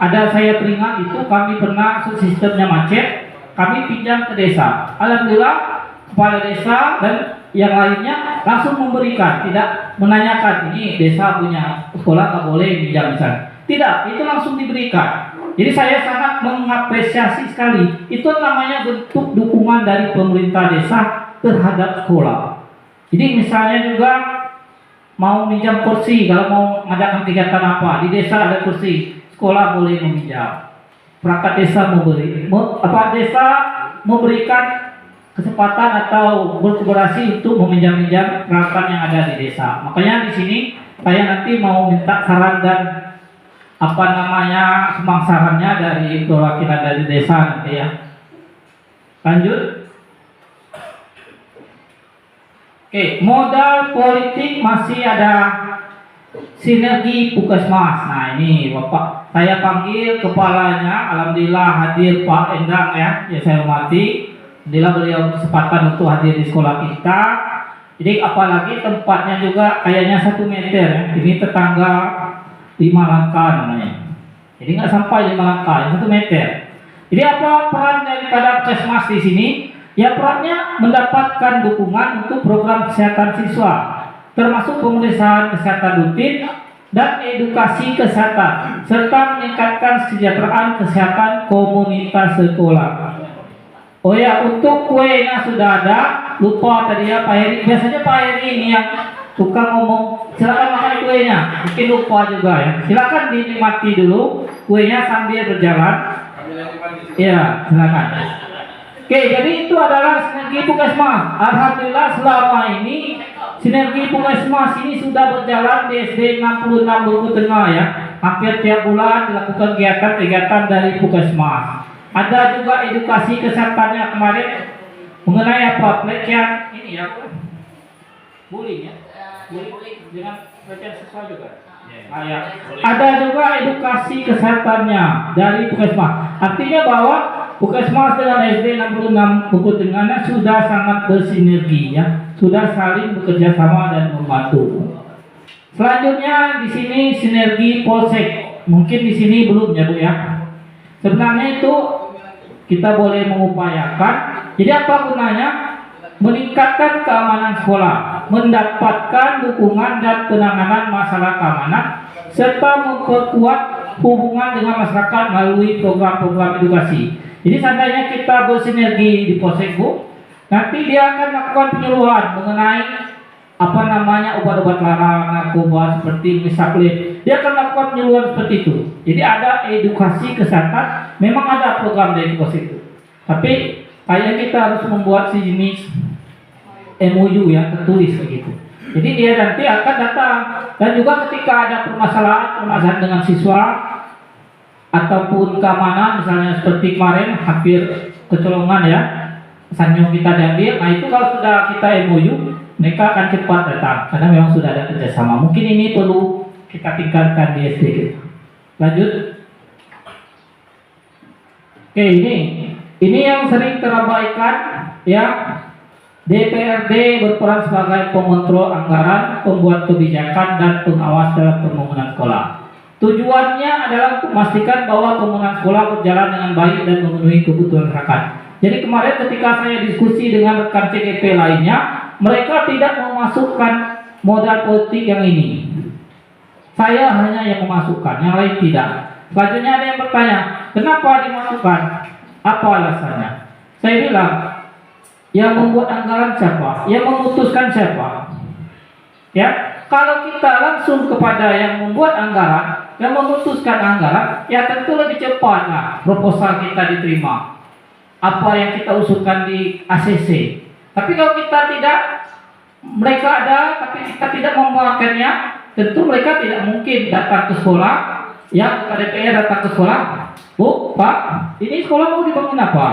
[SPEAKER 3] Ada saya teringat itu kami pernah sistemnya macet, kami pinjam ke desa. Alhamdulillah kepala desa dan yang lainnya langsung memberikan, tidak menanyakan ini desa punya sekolah nggak boleh pinjam misalnya. Tidak, itu langsung diberikan. Jadi saya sangat mengapresiasi sekali. Itu namanya bentuk dukungan dari pemerintah desa terhadap sekolah. Jadi misalnya juga mau minjam kursi, kalau mau mengadakan kegiatan apa di desa ada kursi, sekolah boleh meminjam. Perangkat desa desa memberikan kesempatan atau berkolaborasi untuk meminjam peralatan yang ada di desa. Makanya di sini saya nanti mau minta saran dan sumbang sarannya dari perwakilan dari desa nanti ya. Lanjut. Oke, modal politik masih ada sinergi Puskesmas. Nah ini Bapak, saya panggil kepalanya. Alhamdulillah hadir Pak Endang ya, saya hormati. Alhamdulillah beliau kesempatan untuk hadir di sekolah kita. Jadi apalagi tempatnya juga kayaknya 1 meter ya. Ini tetangga 5 langkah namanya. Jadi nggak sampai 5 langkah, 1 meter. Jadi apa peran daripada Puskesmas di sini? Ya perannya mendapatkan dukungan untuk program kesehatan siswa, termasuk pemeriksaan kesehatan rutin dan edukasi kesehatan, serta meningkatkan kesejahteraan kesehatan komunitas sekolah. Oh ya, untuk kuenya sudah ada. Lupa tadi ya Pak Heri. Biasanya Pak Heri ini yang tukang ngomong. Silakan makan kuenya. Mungkin lupa juga ya. Silakan dinikmati dulu kuenya sambil berjalan. Ya, silakan. Oke, jadi itu adalah sinergi Puskesmas. Alhamdulillah selama ini sinergi Puskesmas ini sudah berjalan di SD 66 Bulu Tengah ya. Hampir tiap bulan dilakukan kegiatan-kegiatan dari Puskesmas. Ada juga edukasi kesehatannya kemarin mengenai apa pelecehan ini ya, bullying ya, bullying dengan bagian siswa juga. Nah, ya. Ada juga edukasi kesehatannya dari Puskesmas. Artinya bahwa Puskesmas dengan SD 66 Bukit Tenggana sudah sangat bersinergi ya, sudah saling bekerja sama dan membantu. Selanjutnya di sini sinergi Polsek. Mungkin di sini belum ya Bu ya. Sebenarnya itu kita boleh mengupayakan. Jadi apa gunanya? Meningkatkan keamanan sekolah, mendapatkan dukungan dan penanganan masalah keamanan, serta memperkuat hubungan dengan masyarakat melalui program-program edukasi. Jadi seandainya kita bersinergi di Polsek Bu, nanti dia akan melakukan penyuluhan mengenai obat-obat larang, narkoba seperti misalnya. Dia akan melakukan penyuluhan seperti itu. Jadi ada edukasi kesehatan, memang ada program dari Polsek itu. Tapi kayaknya kita harus membuat sejenis MOU yang tertulis begitu. Jadi dia nanti akan datang, dan juga ketika ada permasalahan dengan siswa ataupun keamanan, misalnya seperti kemarin hampir kecolongan ya, Sanyo kita diambil. Nah itu kalau sudah kita MOU, mereka akan cepat datang karena memang sudah ada kerjasama. Mungkin ini perlu kita tingkatkan di SD kita. Lanjut. Oke, ini yang sering terabaikan ya. DPRD berperan sebagai pengontrol anggaran, pembuat kebijakan, dan pengawas dalam pembangunan sekolah. Tujuannya adalah untuk memastikan bahwa pembangunan sekolah berjalan dengan baik dan memenuhi kebutuhan masyarakat. Jadi kemarin ketika saya diskusi dengan rekan CGP lainnya, mereka tidak memasukkan modal politik yang ini. Saya hanya yang memasukkan, yang lain tidak. Selanjutnya ada yang bertanya, kenapa dimasukkan? Apa alasannya? Saya bilang, yang membuat anggaran siapa? Yang memutuskan siapa? Ya, kalau kita langsung kepada yang membuat anggaran, yang memutuskan anggaran, ya tentu lebih cepat lah proposal kita diterima. Apa yang kita usulkan di ACC. Tapi kalau kita tidak, mereka ada, tapi kita tidak memuatkannya, tentu mereka tidak mungkin datang ke sekolah. Ya, DPR datang ke sekolah. Bu, Pak, ini sekolah mau dibangun apa?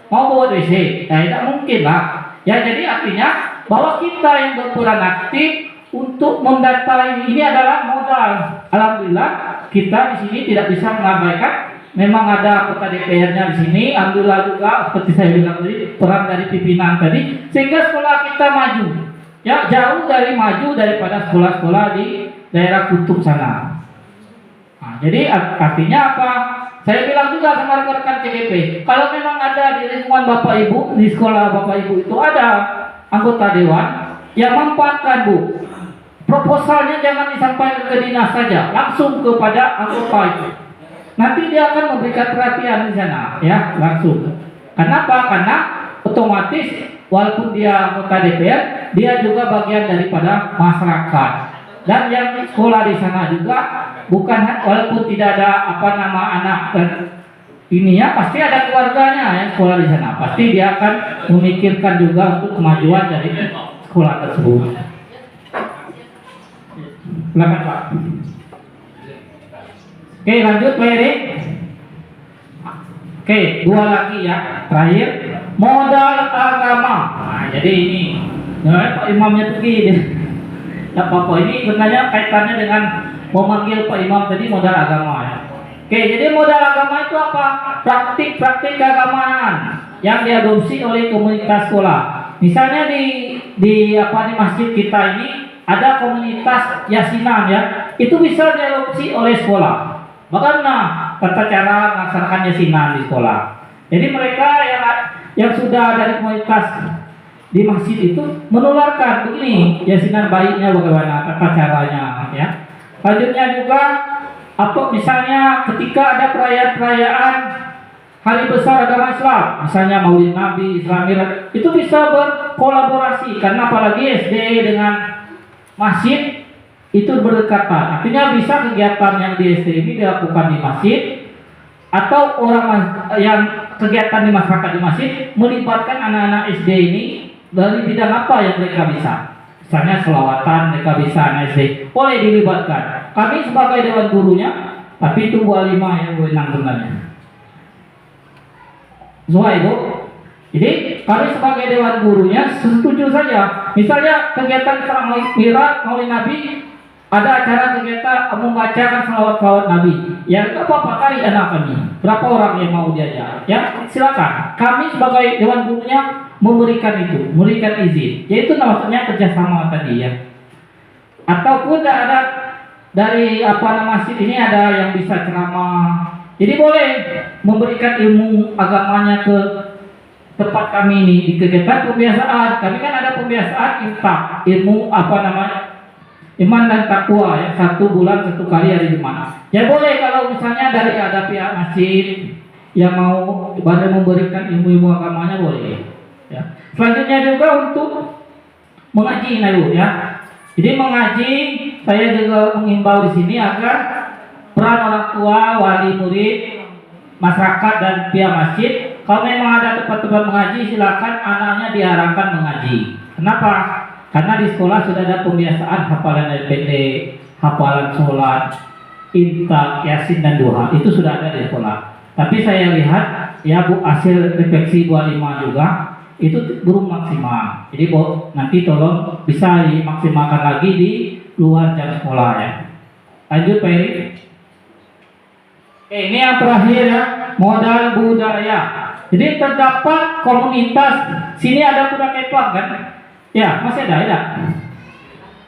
[SPEAKER 3] Mau buat WC? Ya tidak mungkin lah. Ya jadi artinya bahwa kita yang berperan aktif untuk mendatai ini adalah modal. Alhamdulillah kita di sini tidak bisa mengabaikan. Memang ada kota DPR-nya di sini. Alhamdulillah juga seperti saya bilang tadi peran dari pimpinan tadi sehingga sekolah kita maju. Ya jauh dari maju daripada sekolah-sekolah di daerah kutub sana. Nah, jadi artinya apa? Saya bilang juga sama rekan-rekan CGP, kalau memang ada di lingkungan Bapak Ibu, di sekolah Bapak Ibu itu ada anggota dewan yang memanfaatkan Bu. Proposalnya jangan disampaikan ke dinas saja, langsung kepada anggota itu. Nanti dia akan memberikan perhatian di sana, ya langsung. Kenapa? Karena otomatis walaupun dia anggota DPR, dia juga bagian daripada masyarakat. Dan yang sekolah di sana juga bukan walaupun tidak ada anak dan ininya pasti ada keluarganya yang sekolah di sana. Pasti dia akan memikirkan juga untuk kemajuan dari sekolah tersebut. Silakan Pak. Oke lanjut Pak Eri. Oke dua lagi ya terakhir modal agama. Nah jadi ini Pak Imamnya pergi. Ya Bapak ini sebenarnya kaitannya dengan memanggil Pak Imam tadi modal agama ya. Oke, jadi modal agama itu apa? Praktik-praktik keagamaan yang diadopsi oleh komunitas sekolah. Misalnya di masjid kita ini ada komunitas yasinan ya. Itu bisa diadopsi oleh sekolah. Bagaimana tata cara melaksanakan yasinan di sekolah? Jadi mereka yang sudah dari komunitas di masjid itu menularkan begini yasinan baiknya bagaimana tata caranya ya. Selanjutnya juga misalnya ketika ada perayaan hari besar agama Islam, misalnya Maulid Nabi, Islam Miraj, itu bisa berkolaborasi karena apalagi SD dengan masjid itu berdekatan. Artinya bisa kegiatan yang di SD ini dilakukan di masjid atau orang yang kegiatan di masyarakat di masjid melibatkan anak-anak SD ini dari bidang apa yang mereka bisa. Misalnya selawatan mereka bisa SD, boleh dilibatkan. Kami sebagai dewan gurunya, tapi itu Bu Alimah yang berwenang sebenarnya. Sesuai Bu. Jadi kami sebagai dewan gurunya setuju saja. Misalnya kegiatan Islam Miraj, Maulid Nabi, ada acara kegiatan membacakan selawat-selawat Nabi. Ya nggak apa-apa, kali anak kami. Berapa orang yang mau diajak? Ya silakan. Kami sebagai dewan gurunya memberikan itu, memberikan izin. Yaitu maksudnya kerjasama tadi ya. Ataupun ada dari masjid ini ada yang bisa ceramah. Jadi boleh memberikan ilmu agamanya ke tempat kami ini di kegiatan pembiasaan. Kami kan ada pembiasaan infak, ilmu iman dan takwa ya, 1 bulan 1 kali hari Jumat. Ya boleh kalau misalnya dari ada pihak masjid yang mau memberikan ilmu-ilmu agamanya boleh. Ya. Selanjutnya juga untuk mengaji Ibu ya. Jadi mengaji saya juga mengimbau di sini agar peran orang tua, wali murid, masyarakat dan pihak masjid, kalau memang ada tempat-tempat mengaji silakan anaknya diarahkan mengaji. Kenapa? Karena di sekolah sudah ada pembiasaan hafalan LPD, hafalan sholat, infak, yasin dan duha. Itu sudah ada di sekolah. Tapi saya lihat ya Bu, hasil refleksi 25 juga itu belum maksimal. Jadi Bu, nanti tolong bisa dimaksimalkan lagi di luar jam sekolah ya. Lanjut Pak Eri. Ini yang terakhir ya, modal budaya. Jadi terdapat komunitas, sini ada kuda kepang kan? Ya, masih ada ya?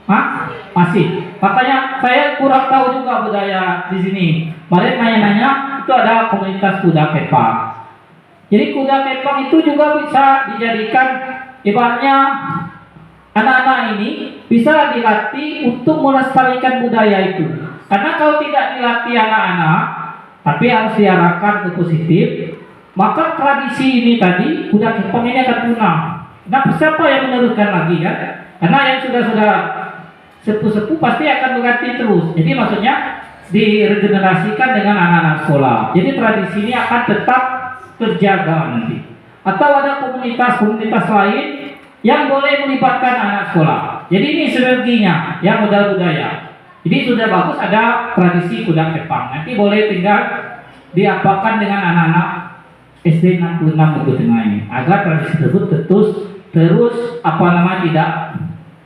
[SPEAKER 3] Hah? Masih. Makanya saya kurang tahu juga budaya di sini. Kemarin nanya-nanya, itu ada komunitas kuda kepang. Jadi kuda kepang itu juga bisa dijadikan ibaratnya anak-anak ini bisa dilatih untuk melestarikan budaya itu. Karena kalau tidak dilatih anak-anak, tapi harus diarahkan ke positif, maka tradisi ini tadi kuda kepang ini akan punah. Nah, siapa yang meneruskan lagi kan? Karena yang sudah sepuh-sepuh pasti akan berganti terus. Jadi maksudnya diregenerasikan dengan anak-anak sekolah. Jadi tradisi ini akan tetap terjaga nanti. Atau ada komunitas-komunitas lain yang boleh melibatkan anak sekolah. Jadi ini sinerginya, yang modal budaya. Jadi sudah bagus ada tradisi kuda kepang. Nanti boleh tinggal diapakan dengan anak-anak SD 66 Bukit Tengah ini agar tradisi tersebut terus tidak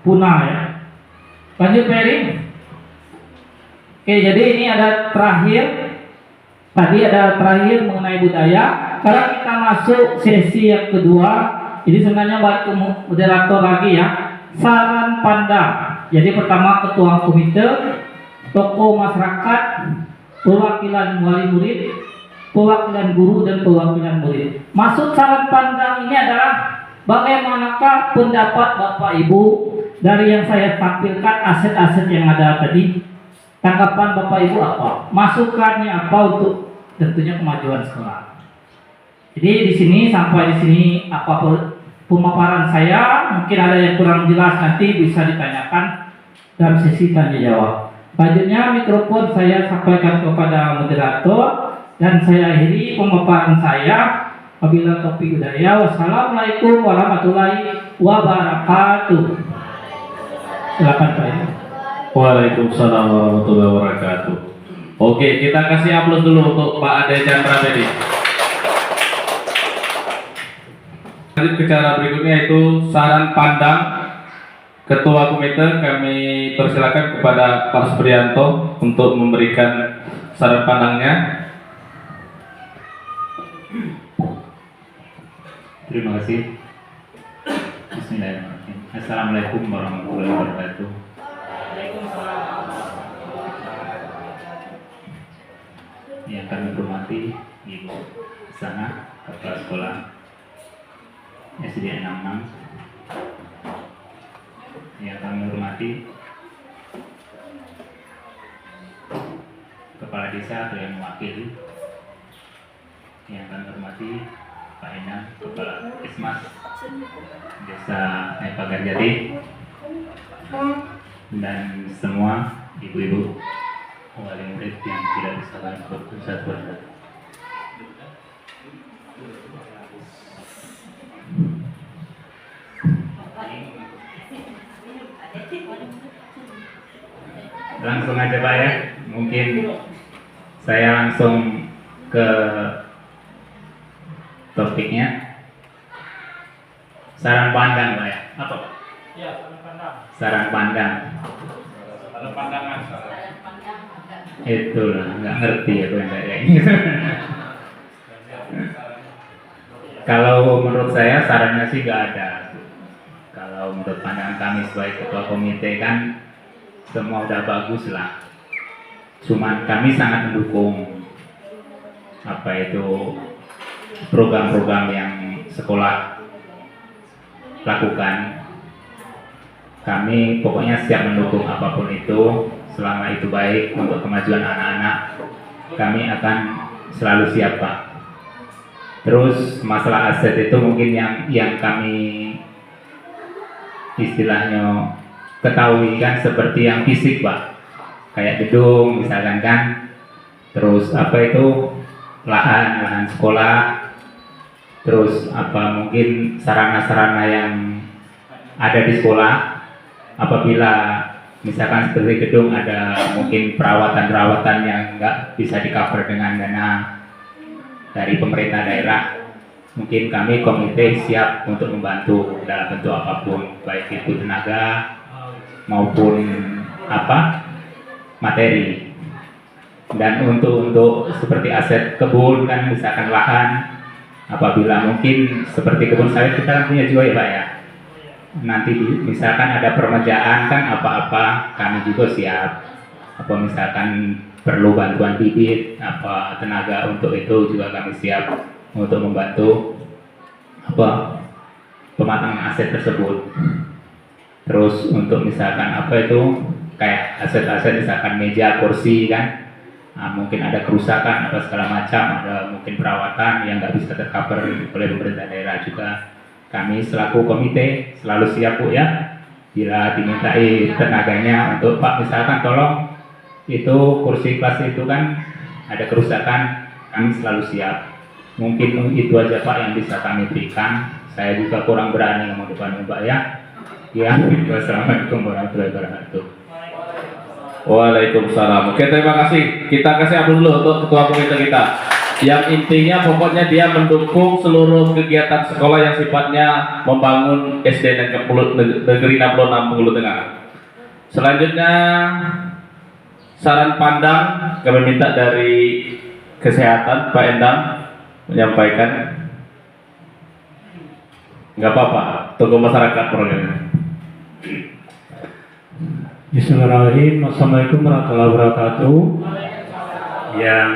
[SPEAKER 3] punah ya. Lanjut Peri. Oke, jadi ini ada terakhir. Tadi ada terakhir mengenai budaya. Sekarang kita masuk sesi yang kedua. Jadi sebenarnya balik ke moderator lagi ya. Saran pandang. Jadi pertama ketua komite, tokoh masyarakat, perwakilan wali murid, perwakilan guru dan perwakilan murid. Maksud saran pandang ini adalah bagaimanakah pendapat Bapak Ibu dari yang saya tampilkan aset-aset yang ada tadi? Tanggapan Bapak Ibu apa? Masukannya apa untuk tentunya kemajuan sekolah? Jadi di sini sampai di sini apa pemaparan saya, mungkin ada yang kurang jelas nanti bisa ditanyakan dalam sesi tanya jawab. Selanjutnya mikrofon saya sampaikan kepada moderator dan saya akhiri pemaparan saya. Wabillahi taufiq hidayah. Wassalamualaikum warahmatullahi wabarakatuh. Silakan Pak.
[SPEAKER 1] Waalaikumsalam warahmatullahi wabarakatuh. Oke, kita kasih aplaus dulu untuk Pak Ade Chandra Bedi. Lanjut ke cara berikutnya itu saran pandang Ketua Komite. Kami persilakan kepada Pak Supriyanto untuk memberikan saran pandangnya.
[SPEAKER 4] Terima kasih. Bismillahirrahmanirrahim. Assalamualaikum warahmatullahi wabarakatuh. Yang kami hormati Ibu Sana, Kepala Sekolah SD 66. Yang kami hormati Kepala Desa atau yang mewakili. Yang kami hormati Pak Enam, Kepala Kesmas Desa Pagarjati, dan semua ibu-ibu wali murid yang tidak bisa kami satu persatu. Langsung aja Pak ya, mungkin saya langsung ke topiknya. Saran pandang Pak ya. Apa?
[SPEAKER 3] Ya, saran pandang.
[SPEAKER 4] Saran pandang. Itulah, nggak ngerti aku yang kayak gitu. Kalau menurut saya sarannya sih nggak ada. Kalau menurut pandangan kami sebagai ketua komite kan semua udah bagus lah. Cuman kami sangat mendukung apa itu program-program yang sekolah lakukan. Kami pokoknya siap mendukung apapun itu selama itu baik untuk kemajuan anak-anak. Kami akan selalu siap, Pak. Terus masalah aset itu mungkin yang kami istilahnya ketahui kan seperti yang fisik, Pak, kayak gedung misalkan kan, terus apa itu lahan sekolah, terus apa mungkin sarana-sarana yang ada di sekolah. Apabila misalkan seperti gedung ada mungkin perawatan yang nggak bisa di cover dengan dana dari pemerintah daerah, mungkin kami komite siap untuk membantu dalam bentuk apapun, baik itu tenaga maupun apa materi. Dan untuk seperti aset kebun kan, misalkan lahan, apabila mungkin seperti kebun sawit kita kan punya juga ya Pak ya, nanti misalkan ada permajaan kan apa-apa kami juga siap. Apa misalkan perlu bantuan bibit apa tenaga untuk itu juga kami siap untuk membantu apa pematangan aset tersebut. Terus untuk misalkan apa itu kayak aset-aset misalkan meja, kursi kan, mungkin ada kerusakan apa segala macam, ada mungkin perawatan yang nggak bisa tercover oleh pemerintah daerah juga, kami selaku komite selalu siap Bu ya. Bila dimintai tenaganya untuk Pak misalkan tolong itu kursi kelas itu kan ada kerusakan, kami selalu siap. Mungkin itu aja Pak yang bisa kami berikan. Saya juga kurang berani ngomong depan Mbak ya. Ya, wassalamualaikum warahmatullahi wabarakatuh.
[SPEAKER 1] Waalaikumsalam. Oke, terima kasih. Kita kasih aplaus dulu untuk ketua komite kita. Yang intinya pokoknya dia mendukung seluruh kegiatan sekolah yang sifatnya membangun SD Negeri 66 Bengkulu Tengah. Selanjutnya saran pandang kami minta dari kesehatan Pak Endang menyampaikan. Nggak apa-apa, tunggu masyarakat programnya.
[SPEAKER 5] Bismillahirrahmanirrahim. Assalamualaikum warahmatullahi wabarakatuh. Yang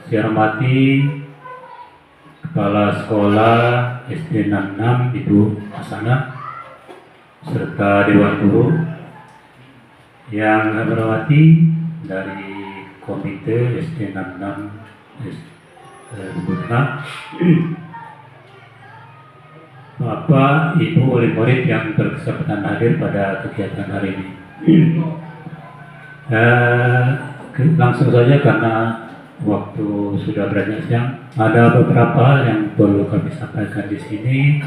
[SPEAKER 5] saya hormati Kepala Sekolah SD 66 Ibu Asana serta Dewan Guru, yang saya hormati dari Komite SD 66 Bengkulu, Bapak, Ibu, oleh murid yang berkesempatan hadir pada kegiatan hari ini. Langsung saja karena waktu sudah beranjak siang, ada beberapa hal yang perlu kami sampaikan di sini.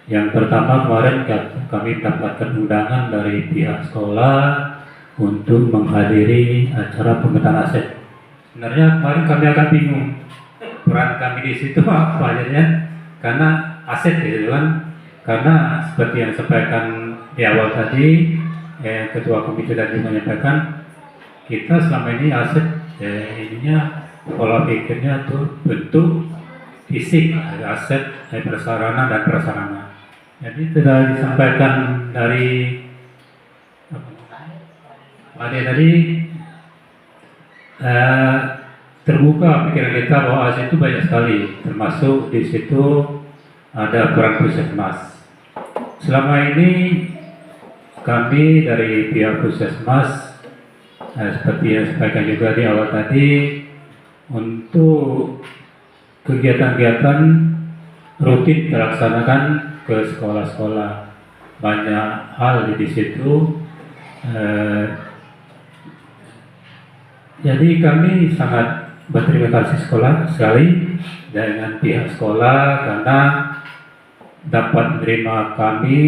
[SPEAKER 5] Yang pertama, kemarin kami mendapatkan undangan dari pihak sekolah untuk menghadiri acara pemetaan aset. Sebenarnya kemarin kami agak bingung peran kami di situ apa aja, karena aset gitu kan, karena seperti yang disampaikan di awal tadi, ketua komite tadi menyampaikan kita selama ini aset ininya pola pikirnya tuh bentuk fisik, aset prasarana dan prasarana. Jadi sudah disampaikan dari tadi terbuka pikiran kita bahwa aset itu banyak sekali, termasuk di situ ada peran puskesmas. Selama ini kami dari pihak puskesmas seperti yang disampaikan juga di awal tadi, untuk kegiatan-kegiatan rutin dilaksanakan ke sekolah-sekolah. Banyak hal di situ. Jadi kami sangat berterima kasih sekolah sekali dengan pihak sekolah karena dapat menerima kami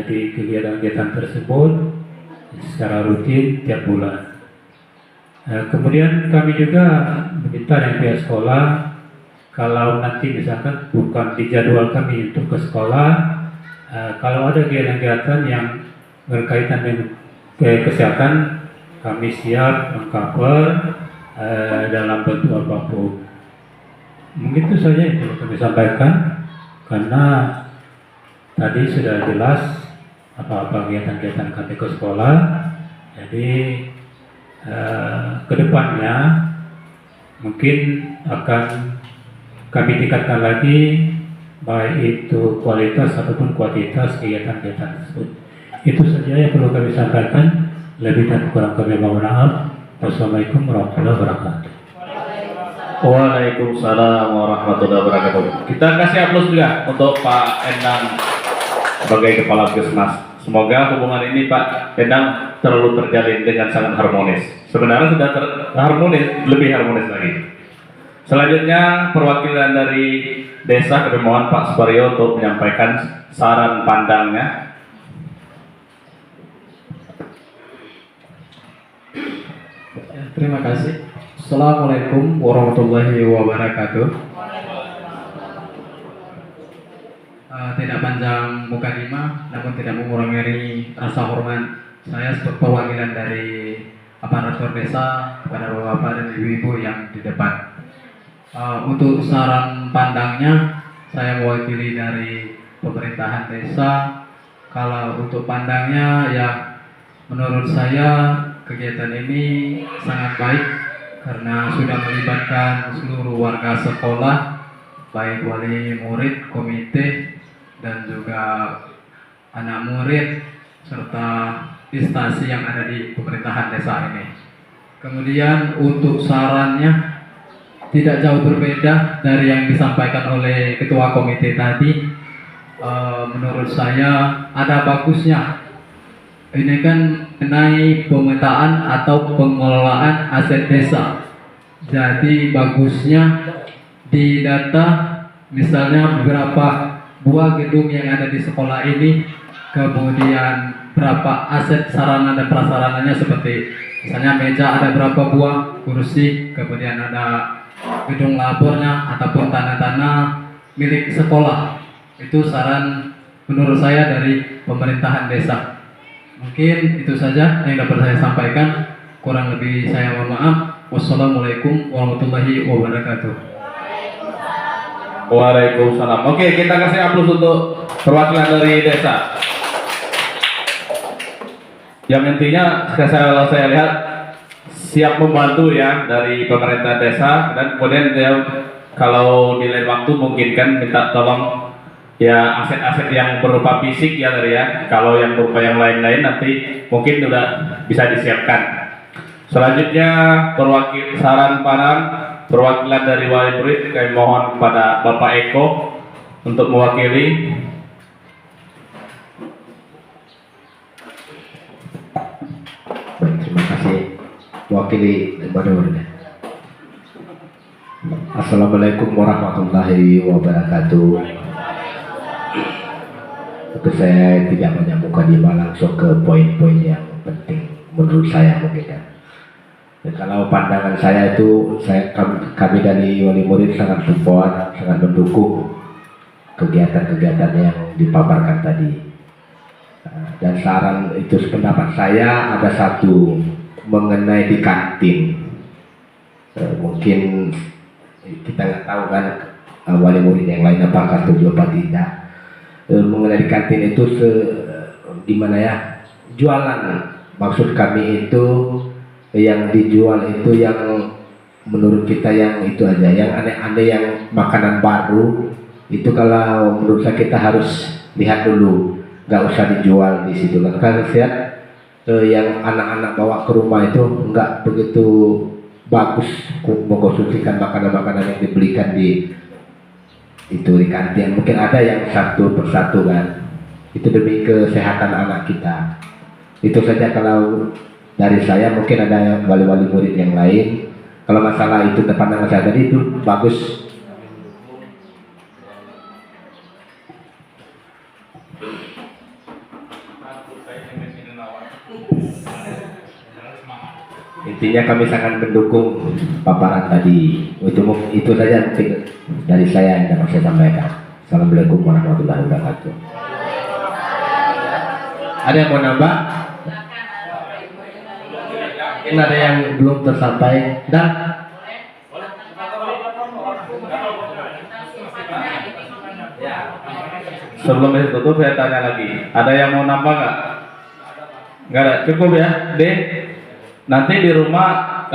[SPEAKER 5] di kegiatan-kegiatan tersebut secara rutin tiap bulan. Kemudian kami juga meminta dari pihak sekolah, kalau nanti misalkan bukan di jadwal kami untuk ke sekolah, kalau ada kegiatan-kegiatan yang berkaitan dengan kesehatan kami siap mengcover dalam bentuk apapun. Mungkin itu saja yang perlu kami sampaikan, karena tadi sudah jelas apa-apa kegiatan-kegiatan kami ke sekolah. Jadi kedepannya mungkin akan kami tingkatkan lagi, baik itu kualitas ataupun kuantitas kegiatan-kegiatan tersebut. Itu saja yang perlu kami sampaikan. Lebih dan kurang kami mohon maaf. Wassalamualaikum warahmatullahi wabarakatuh.
[SPEAKER 1] Waalaikumsalam warahmatullahi wabarakatuh. Kita kasih aplaus juga untuk Pak Endang sebagai Kepala Puskesmas. Semoga hubungan ini Pak Endang terlalu terjalin dengan sangat harmonis. Sebenarnya sudah harmonis, lebih harmonis lagi. Selanjutnya perwakilan dari desa, kami mohon Pak Suparyo untuk menyampaikan saran pandangnya.
[SPEAKER 6] Terima kasih. Assalamualaikum warahmatullahi wabarakatuh. Tidak panjang mukadimah, namun tidak mengurangi rasa hormat saya sebagai perwakilan dari aparatur desa kepada bapak-bapak dan ibu-ibu yang di depan. Untuk saran pandangnya, saya mewakili dari pemerintahan desa. Kalau untuk pandangnya, ya menurut saya kegiatan ini sangat baik karena sudah melibatkan seluruh warga sekolah, baik wali murid, komite, dan juga anak murid serta instansi yang ada di pemerintahan desa ini. Kemudian untuk sarannya tidak jauh berbeda dari yang disampaikan oleh ketua komite tadi. Menurut saya ada bagusnya. Ini kan mengenai pemetaan atau pengelolaan aset desa. Jadi bagusnya di data misalnya beberapa buah gedung yang ada di sekolah ini, kemudian berapa aset sarana dan prasarananya, seperti misalnya meja ada berapa buah, kursi, kemudian ada gedung labornya ataupun tanah-tanah milik sekolah. Itu saran menurut saya dari pemerintahan desa. Mungkin itu saja yang dapat saya sampaikan. Kurang lebih saya mohon maaf. Wassalamualaikum warahmatullahi wabarakatuh.
[SPEAKER 1] Waalaikumsalam. Oke, kita kasih aplaus untuk perwakilan dari desa. Yang intinya saya lihat siap membantu ya dari pemerintah desa, dan kemudian dia kalau di lain waktu mungkin kan minta tolong ya aset-aset yang berupa fisik ya dari ya. Kalau yang berupa yang lain-lain nanti mungkin sudah bisa disiapkan. Selanjutnya saran pandang perwakilan dari wali murid, kami mohon kepada Bapak Eko untuk mewakili.
[SPEAKER 7] Baik, terima kasih. Wakili kepada murid. Assalamualaikum warahmatullahi wabarakatuh. Saya tidak banyak mukadimah, langsung ke poin-poin yang penting menurut saya mungkin ya. Kalau pandangan saya itu, kami dari wali murid sangat support, sangat mendukung kegiatan-kegiatan yang dipaparkan tadi. Dan saran itu sependapat saya ada satu mengenai di kantin. Mungkin kita nggak tahu kan wali murid yang lain apakah setuju apa tidak. Mengenai kantin itu gimana ya, jualan, maksud kami itu yang dijual itu yang menurut kita yang itu aja, yang aneh-aneh, yang makanan baru itu kalau menurut saya kita harus lihat dulu, nggak usah dijual di situ kan. Karena saya yang anak-anak bawa ke rumah itu nggak begitu bagus mengkonsumsikan makanan-makanan yang dibelikan di itu di kantin. Mungkin ada yang satu persatu kan, itu demi kesehatan anak kita. Itu saja kalau dari saya. Mungkin ada wali-wali murid yang lain. Kalau masalah itu pandangan saya tadi itu bagus. Intinya kami sangat mendukung paparan tadi. Itu saja mungkin dari saya yang dapat saya sampaikan. Assalamualaikum warahmatullahi wabarakatuh. Ada yang mau nambah? Mungkin ada yang belum tersampaikan. Dan
[SPEAKER 1] Sebelum itu tutup saya tanya lagi, ada yang mau nambah nggak? Nggak ada, cukup ya, D. Nanti di rumah,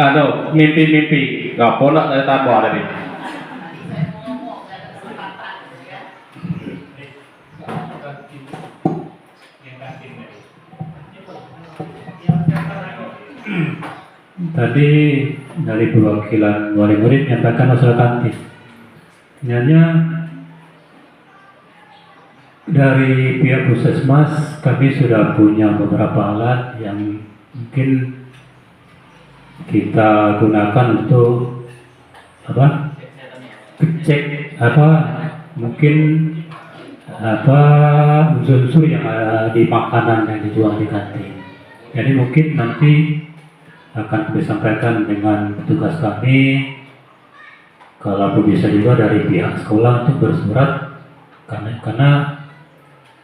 [SPEAKER 1] mimpi-mimpi, nggak pola saya tambah ada nih.
[SPEAKER 5] Tadi dari perwakilan wali murid menyampaikan masalah kantin. Sebenarnya dari pihak puskesmas kami sudah punya beberapa alat yang mungkin kita gunakan untuk cek mungkin unsur-unsur yang ada di makanan yang dijual di kantin. Jadi mungkin nanti akan disampaikan dengan petugas kami, kalau bisa juga dari pihak sekolah untuk bersurat, karena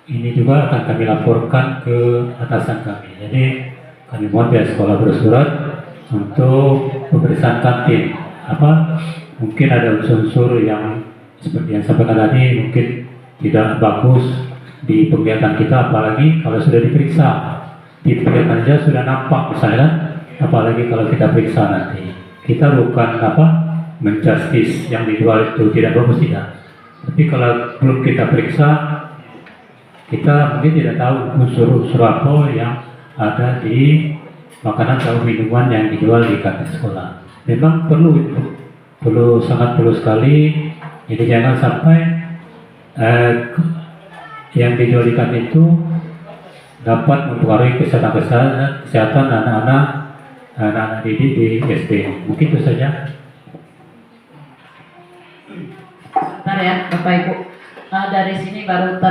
[SPEAKER 5] ini juga akan kami laporkan ke atasan kami. Jadi kami mohon pihak sekolah bersurat untuk pemeriksaan kantin. Mungkin ada unsur-unsur yang seperti yang sampaikan tadi mungkin tidak bagus di kegiatan kita, apalagi kalau sudah diperiksa di kegiatan saja sudah nampak misalnya, apalagi kalau kita periksa nanti kita bukan menjustis yang dijual itu tidak bagus, tidak, tapi kalau belum kita periksa kita mungkin tidak tahu unsur-unsur apa yang ada di makanan atau minuman yang dijual di kantin sekolah. Memang sangat perlu sekali. Jadi jangan sampai yang dijual di kantin itu dapat mempengaruhi kesehatan anak-anak didik di SD. Mungkin itu saja.
[SPEAKER 2] Bentar ya Bapak Ibu, dari sini baru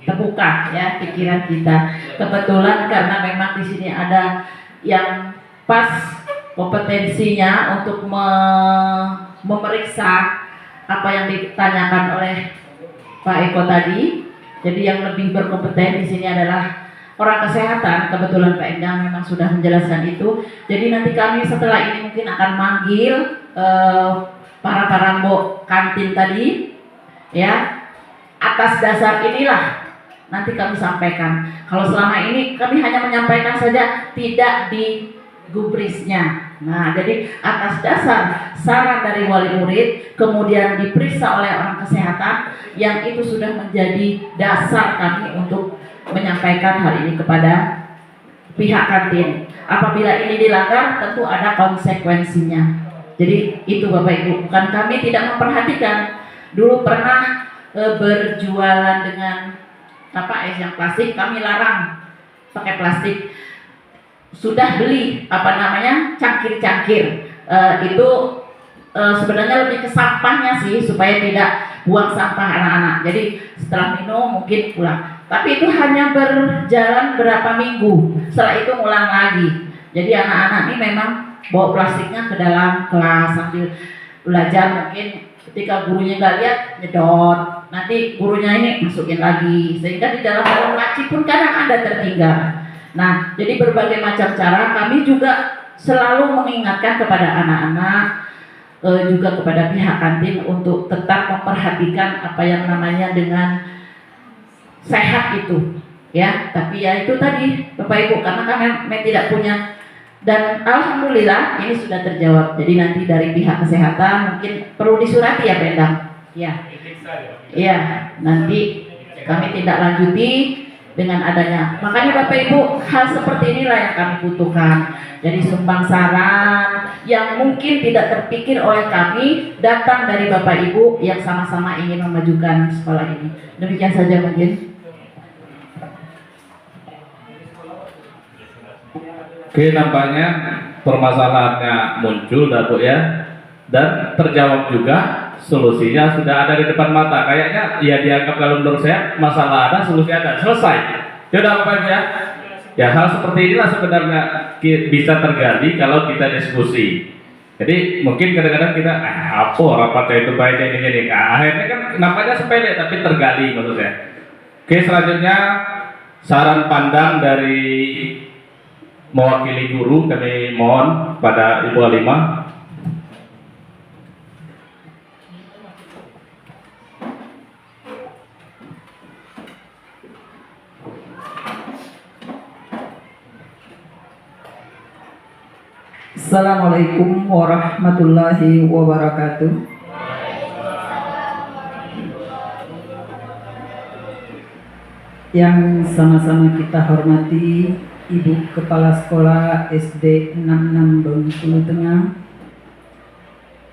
[SPEAKER 2] terbuka ya pikiran kita. Kebetulan karena memang di sini ada yang pas kompetensinya untuk memeriksa apa yang ditanyakan oleh Pak Eko tadi. Jadi yang lebih berkompeten di sini adalah orang kesehatan. Kebetulan Pak Endang memang sudah menjelaskan itu. Jadi nanti kami setelah ini mungkin akan manggil para mbok kantin tadi, ya. Atas dasar inilah nanti kami sampaikan. Kalau selama ini kami hanya menyampaikan saja, tidak di gubrisnya. Nah, jadi atas dasar saran dari wali murid, kemudian diperiksa oleh orang kesehatan, yang itu sudah menjadi dasar kami untuk menyampaikan hal ini kepada pihak kantin. Apabila ini dilanggar, tentu ada konsekuensinya. Jadi itu Bapak Ibu, bukan kami tidak memperhatikan. Dulu pernah berjualan dengan es yang plastik, kami larang pakai plastik. Sudah beli cangkir-cangkir, itu sebenarnya lebih ke sampahnya sih, supaya tidak buang sampah anak-anak. Jadi setelah minum mungkin pulang, tapi itu hanya berjalan berapa minggu, setelah itu ngulang lagi. Jadi anak-anak ini memang bawa plastiknya ke dalam kelas sambil belajar, mungkin ketika gurunya nggak lihat nyedot, nanti gurunya ini masukin lagi, sehingga di dalam laci pun kadang ada tertinggal. Nah, jadi berbagai macam cara kami juga selalu mengingatkan kepada anak-anak, juga kepada pihak kantin untuk tetap memperhatikan apa yang namanya dengan sehat itu, ya. Tapi ya itu tadi Bapak Ibu, karena kami tidak punya, dan alhamdulillah ini sudah terjawab. Jadi nanti dari pihak kesehatan mungkin perlu disurati ya Pak Endang. Ya. Iya, nanti kami tidak lanjuti dengan adanya. Makanya Bapak Ibu, hal seperti inilah yang kami butuhkan. Jadi sumbang saran yang mungkin tidak terpikir oleh kami datang dari Bapak Ibu yang sama-sama ingin memajukan sekolah ini. Demikian saja mungkin.
[SPEAKER 1] Oke, nampaknya permasalahannya muncul Datuk ya, dan terjawab juga. Solusinya sudah ada di depan mata. Kayaknya ya dianggap, kalau menurut saya masalah ada, solusi ada, selesai. Sudah Bapak Ibu ya. Ya hal seperti inilah sebenarnya bisa terjadi kalau kita diskusi. Jadi mungkin kadang-kadang kita apa rapatnya itu baiknya ini. Nah, akhirnya kan nampaknya sepele tapi tergali maksudnya. Oke, selanjutnya saran pandang dari mewakili guru kami mohon pada Ibu Halimah.
[SPEAKER 8] Assalamualaikum warahmatullahi wabarakatuh. Yang sama-sama kita hormati Ibu Kepala Sekolah SD 66 Bengkulu Tengah,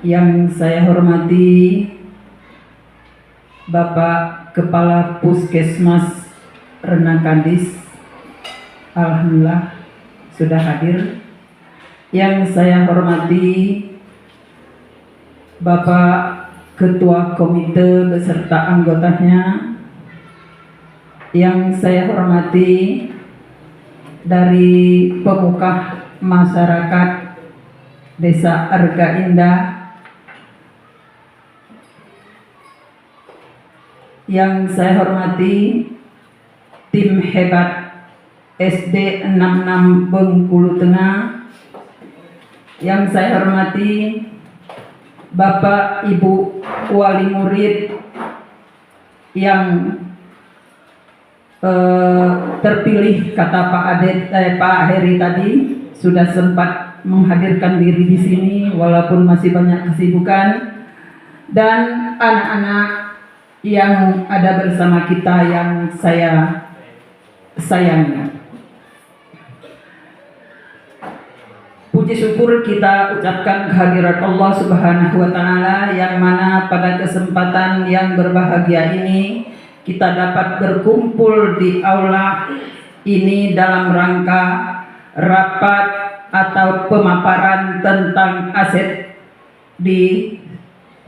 [SPEAKER 8] yang saya hormati Bapak Kepala Puskesmas Renang Kandis, alhamdulillah sudah hadir. Yang saya hormati Bapak Ketua Komite beserta anggotanya, yang saya hormati dari pemuka masyarakat Desa Arga Indah, yang saya hormati tim hebat SD 66 Bengkulu Tengah, yang saya hormati Bapak Ibu wali murid yang terpilih, kata Pak Heri tadi sudah sempat menghadirkan diri di sini walaupun masih banyak kesibukan, dan anak-anak yang ada bersama kita yang saya sayangi. Puji syukur kita ucapkan kehadirat Allah Subhanahu wa Ta'ala, yang mana pada kesempatan yang berbahagia ini kita dapat berkumpul di aula ini dalam rangka rapat atau pemaparan tentang aset di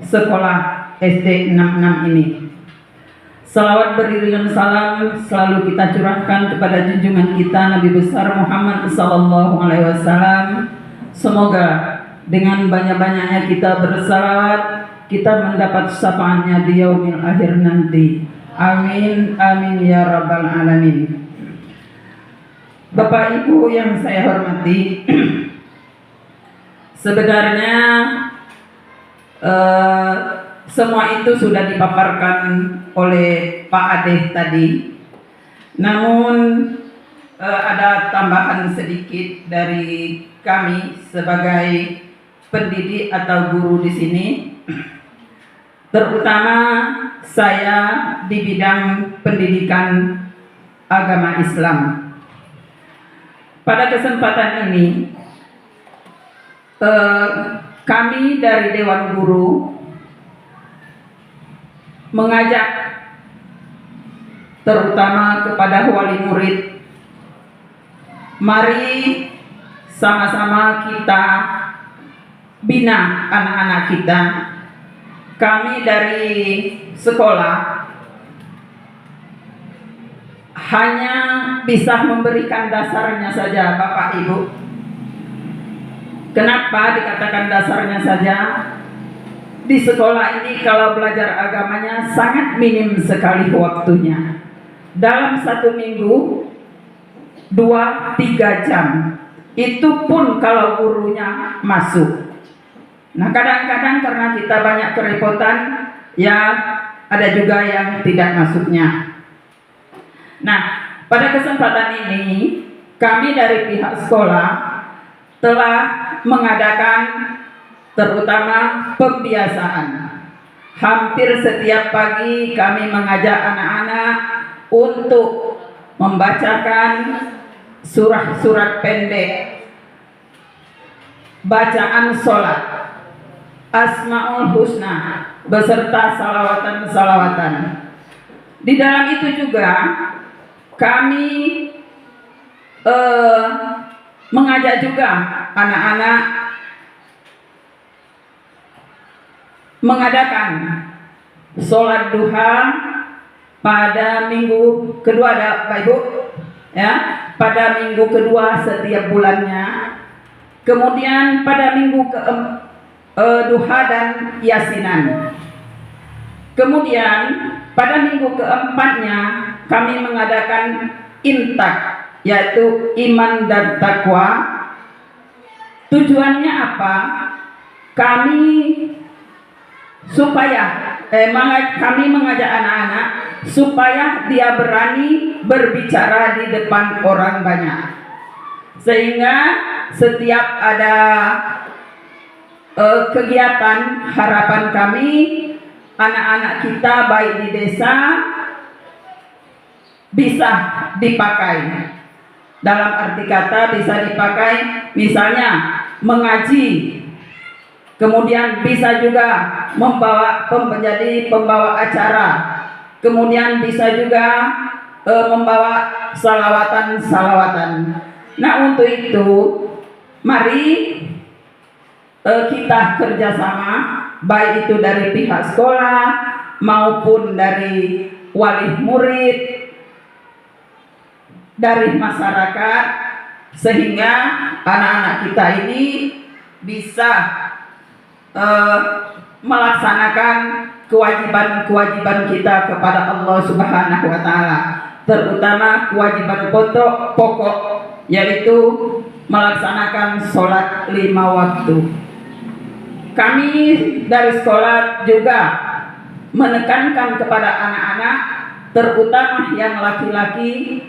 [SPEAKER 8] sekolah SD 66 ini. Salawat beriringan salam selalu kita curahkan kepada junjungan kita Nabi besar Muhammad SAW. Semoga dengan banyak-banyaknya kita bersalawat, kita mendapat syafaatnya di yaumil akhir nanti. Amin, amin ya rabbal alamin. Bapak Ibu yang saya hormati, sebenarnya semua itu sudah dipaparkan oleh Pak Ade tadi. Namun ada tambahan sedikit dari kami sebagai pendidik atau guru di sini, terutama saya di bidang pendidikan agama Islam. Pada kesempatan ini kami dari Dewan Guru mengajak terutama kepada wali murid, mari sama-sama kita bina anak-anak kita. Kami dari sekolah hanya bisa memberikan dasarnya saja, Bapak Ibu. Kenapa dikatakan dasarnya saja? Di sekolah ini kalau belajar agamanya sangat minim sekali waktunya. Dalam satu minggu 2-3 jam. Itu pun kalau gurunya masuk. Nah, kadang-kadang karena kita banyak kerepotan, ya ada juga yang tidak masuknya. Nah, pada kesempatan ini kami dari pihak sekolah telah mengadakan terutama pembiasaan. Hampir setiap pagi kami mengajak anak-anak untuk membacakan surat-surat pendek, bacaan sholat, Asmaul Husna beserta salawatan-salawatan. Di dalam itu juga kami mengajak juga anak-anak mengadakan sholat duha pada minggu kedua, ada Pak Ibu ya, pada minggu kedua setiap bulannya. Kemudian pada minggu duha dan yasinan. Kemudian pada minggu keempatnya kami mengadakan intak. yaitu iman dan takwa. Tujuannya apa? Kami mengajak anak-anak supaya dia berani berbicara di depan orang banyak, sehingga setiap ada kegiatan, harapan kami anak-anak kita baik di desa bisa dipakai. Dalam arti kata bisa dipakai misalnya mengaji, kemudian bisa juga menjadi pembawa acara, kemudian bisa juga membawa salawatan. Nah, untuk itu mari kita kerjasama, baik itu dari pihak sekolah maupun dari wali murid, dari masyarakat, sehingga anak-anak kita ini bisa melaksanakan kewajiban-kewajiban kita kepada Allah Subhanahu wa Ta'ala, terutama kewajiban pokok yaitu melaksanakan sholat 5 waktu. Kami dari sekolah juga menekankan kepada anak-anak, terutama yang laki-laki,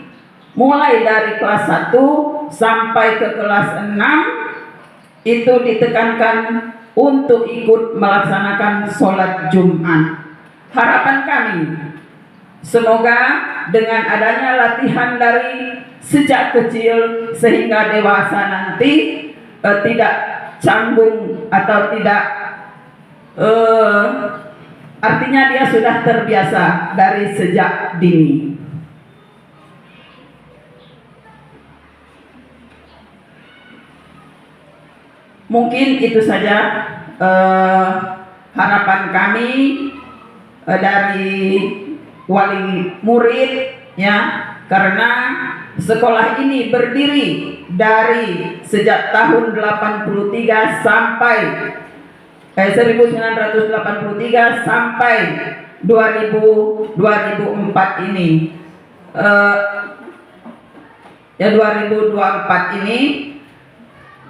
[SPEAKER 8] mulai dari kelas 1 sampai ke kelas 6 itu ditekankan untuk ikut melaksanakan sholat Jumat. Harapan kami, semoga dengan adanya latihan dari sejak kecil sehingga dewasa nanti tidak canggung atau tidak artinya dia sudah terbiasa dari sejak dini. Mungkin itu saja harapan kami dari wali murid, ya, karena sekolah ini berdiri dari sejak tahun 83 sampai 1983 sampai 2004 ini, ya 2024 ini,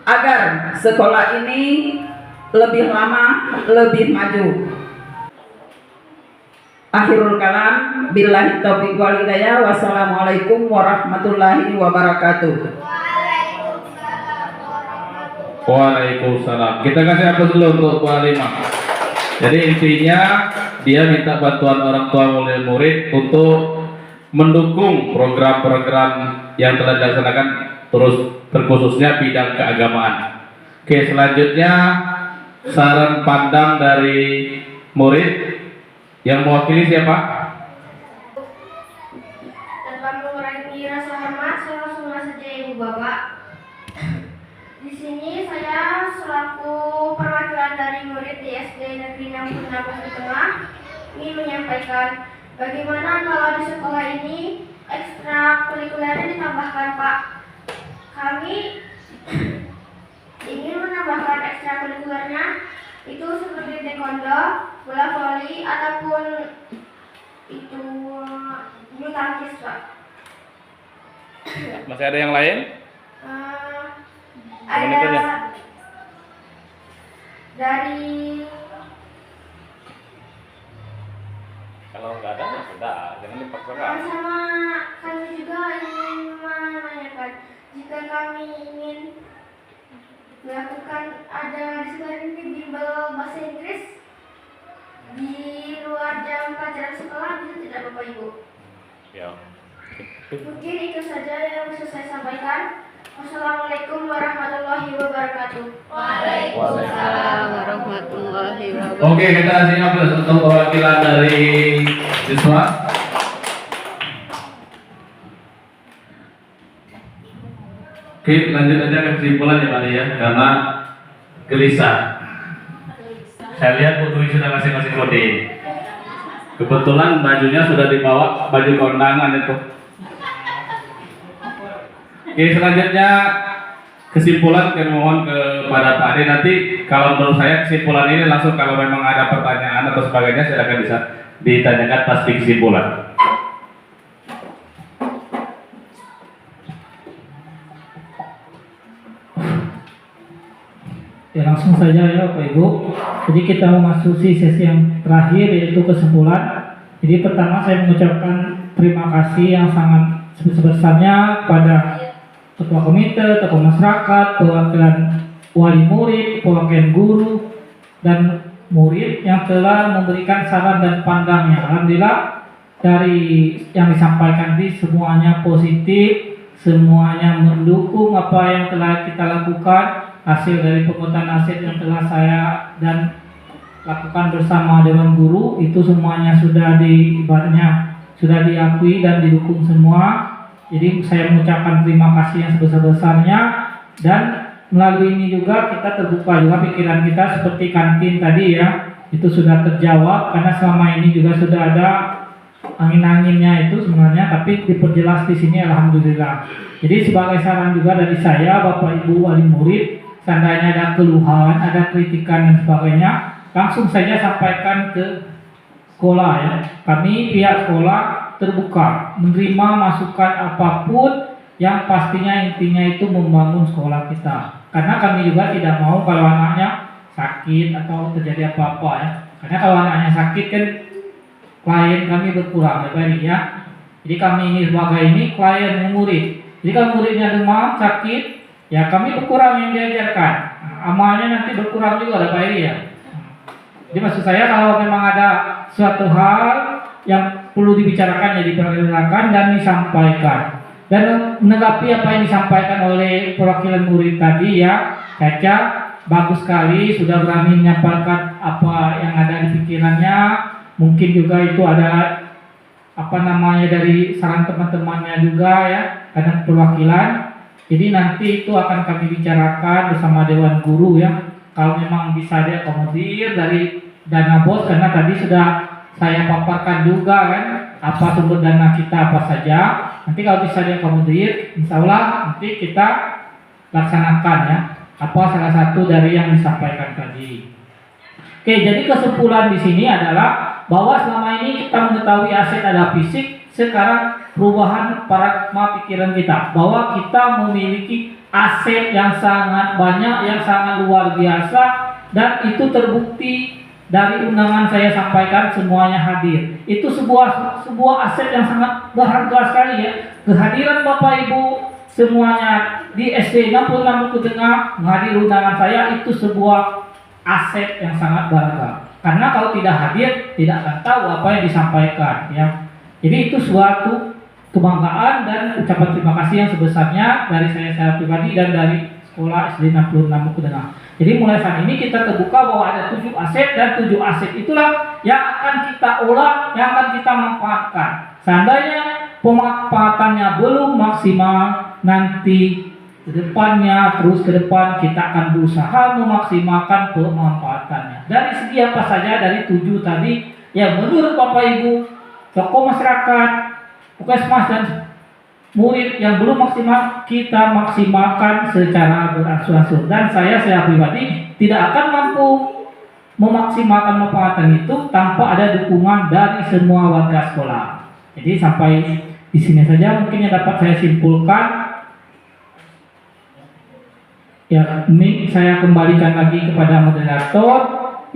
[SPEAKER 8] agar sekolah ini lebih lama, lebih maju. Akhirul kalam, billahi taufiq wal hidayah. Wassalamualaikum warahmatullahi wabarakatuh.
[SPEAKER 1] Waalaikumsalam. Kita kasih aplaus dulu untuk Bu Halimah. Jadi intinya dia minta bantuan orang tua murid untuk mendukung program-program yang telah dilaksanakan, terus terkhususnya bidang keagamaan. Oke, selanjutnya saran pandang dari murid yang mewakili siapa?
[SPEAKER 9] Tanpa mengurangi rasa hormat, saya langsung saja Ibu Bapak. Di sini saya selaku perwakilan dari murid di SD Negeri 66 Bukit Tengah ingin menyampaikan bagaimana kalau di sekolah ini ekstrakurikulernya ditambahkan, Pak. Kami ingin menambahkan ekstrakurikulernya itu seperti taekwondo, bola voli, ataupun itu bulu tangkis, Pak.
[SPEAKER 1] Masih ada yang lain?
[SPEAKER 9] Ada dari
[SPEAKER 1] Kalau nggak ada, ya sudah, jangan dipaksakan.
[SPEAKER 9] sama kami juga ingin menanyakan, jika kami ingin melakukan ada di sekolah ini bimbel bahasa Inggris di luar jam pelajaran sekolah, bisa tidak Bapak Ibu?
[SPEAKER 1] Ya.
[SPEAKER 9] Mungkin itu saja yang bisa saya sampaikan. Wassalamualaikum warahmatullahi wabarakatuh.
[SPEAKER 2] Waalaikumsalam warahmatullahi wabarakatuh.
[SPEAKER 1] Oke, kita kasih aplaus untuk perwakilan dari siswa. Oke, lanjut aja ke kesimpulan ya Pak ya, karena gelisah. Saya lihat Bu Dwi sudah ngasih kode. Kebetulan bajunya sudah dibawa, baju kondangan itu. Oke, selanjutnya kesimpulan kami mohon kepada Pak Ade. Nanti kalau menurut saya kesimpulan ini langsung kalau memang ada pertanyaan atau sebagainya silakan bisa ditanyakan pas di kesimpulan.
[SPEAKER 3] langsung saja ya Bapak Ibu. Jadi kita memasuki sesi yang terakhir yaitu kesimpulan. Jadi pertama saya mengucapkan terima kasih yang sangat sebesar-besarnya kepada ketua komite, tokoh masyarakat, perwakilan wali murid, perwakilan guru dan murid yang telah memberikan saran dan pandangnya. Alhamdulillah dari yang disampaikan tadi semuanya positif, semuanya mendukung apa yang telah kita lakukan. Hasil dari pemungutan nasib yang telah saya dan lakukan bersama Dewan Guru itu semuanya sudah sudah diakui dan didukung semua. Jadi saya mengucapkan terima kasih yang sebesar-besarnya, dan melalui ini juga kita terbuka juga pikiran kita seperti kantin tadi ya, itu sudah terjawab karena selama ini juga sudah ada angin-anginnya itu sebenarnya, tapi diperjelas di sini alhamdulillah. Jadi sebagai saran juga dari saya Bapak Ibu wali murid, seandainya ada keluhan, ada kritikan dan sebagainya, langsung saja sampaikan ke sekolah ya. Kami pihak sekolah terbuka menerima masukan apapun yang pastinya intinya itu membangun sekolah kita. Karena kami juga tidak mau kalau anaknya sakit atau terjadi apa-apa ya. Karena kalau anaknya sakit kan klien kami berkurang ya Pak ya. Jadi kami ini sebagai ini klien murid. Jadi kalau muridnya demam sakit, ya kami berkurang yang diajarkan. Amalnya nanti berkurang juga ada Pak ya. Jadi maksud saya kalau memang ada suatu hal yang perlu dibicarakan ya diperkenalkan dan disampaikan. Dan menanggapi apa yang disampaikan oleh perwakilan murid tadi ya, Caca bagus sekali sudah berani menyampaikan apa yang ada di pikirannya. Mungkin juga itu ada dari saran teman-temannya juga ya, kadang perwakilan. Jadi nanti itu akan kami bicarakan bersama Dewan Guru ya. Kalau memang bisa diakomodir dari dana BOS, karena tadi sudah saya paparkan juga kan apa sumber dana kita apa saja. Nanti kalau bisa diakomodir, insya Allah nanti kita laksanakan ya apa salah satu dari yang disampaikan tadi. Oke, jadi kesimpulan di sini adalah bahwa selama ini kita mengetahui aset adalah fisik. Sekarang perubahan paradigma pikiran kita bahwa kita memiliki aset yang sangat banyak, yang sangat luar biasa, dan itu terbukti dari undangan saya sampaikan semuanya hadir. Itu sebuah aset yang sangat berharga sekali ya. Kehadiran Bapak Ibu semuanya di SD 66 Bukit Tengah menghadiri undangan saya itu sebuah aset yang sangat berharga. Karena kalau tidak hadir tidak akan tahu apa yang disampaikan ya. Jadi itu suatu kebanggaan dan ucapan terima kasih yang sebesarnya dari saya pribadi dan dari sekolah SD 66 Bukit Tengah. Jadi mulai saat ini kita terbuka bahwa ada 7 aset, dan 7 aset itulah yang akan kita olah, yang akan kita manfaatkan. Seandainya pemanfaatannya belum maksimal, nanti ke depannya, terus ke depan kita akan berusaha memaksimalkan pemanfaatannya. Dari segi apa saja dari 7 tadi, ya menurut Bapak Ibu, tokoh masyarakat, puskesmas dan murid yang belum maksimal, kita maksimalkan secara beransur-ansur. Dan saya pribadi tidak akan mampu memaksimalkan manfaatan itu tanpa ada dukungan dari semua warga sekolah. Jadi sampai di sini saja mungkin yang dapat saya simpulkan. Ya, ini saya kembalikan lagi kepada moderator.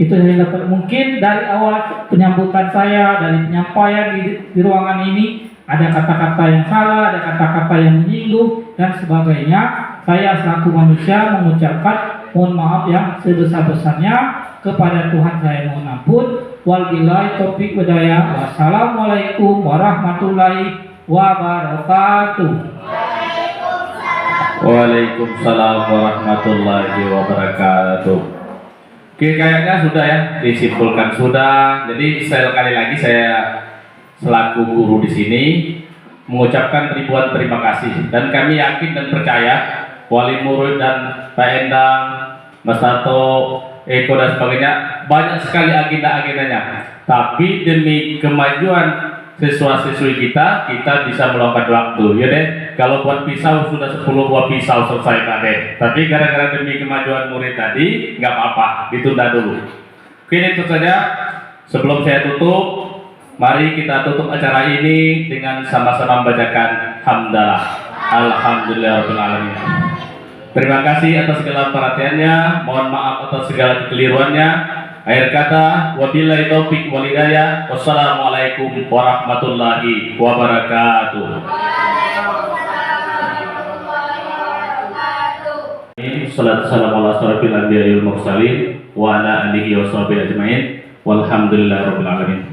[SPEAKER 3] Itu yang dapat mungkin dari awal penyambutan saya, dari penyampaian di ruangan ini. Ada kata-kata yang salah, ada kata-kata yang menyinggung dan sebagainya. Saya selaku manusia mengucapkan mohon maaf yang sebesar-besarnya kepada Tuhan. Saya mohon ampun. Wabillahi taufiq hidayah. Wassalamualaikum warahmatullahi wabarakatuh.
[SPEAKER 1] Waalaikumsalam warahmatullahi wabarakatuh. Oke, kayaknya sudah ya disimpulkan sudah. Jadi sekali lagi saya selaku guru di sini mengucapkan ribuan terima kasih, dan kami yakin dan percaya wali murid dan Pak Endang, Mas Tato, Eko dan sebagainya banyak sekali agenda-agendanya. Tapi demi kemajuan siswa-siswi kita bisa meluangkan waktu. Ya deh, kalau buat pisau sudah 10 buah pisau selesai Pak deh. Tapi gara-gara demi kemajuan murid tadi nggak apa-apa, ditunda dulu. Oke, itu saja. Sebelum saya tutup, mari kita tutup acara ini dengan sama-sama membacakan hamdalah. Alhamdulillahirabbil alamin. Terima kasih atas segala perhatiannya, mohon maaf atas segala kekeliruannya. Akhir kata, wabillahi taufik wal hidayah. Wassalamualaikum warahmatullahi wabarakatuh. Salatu salam ala asrofil anbiya wal mursalin wa ala alihi wa sahbihi ajmain. Walhamdulillahirabbil alamin.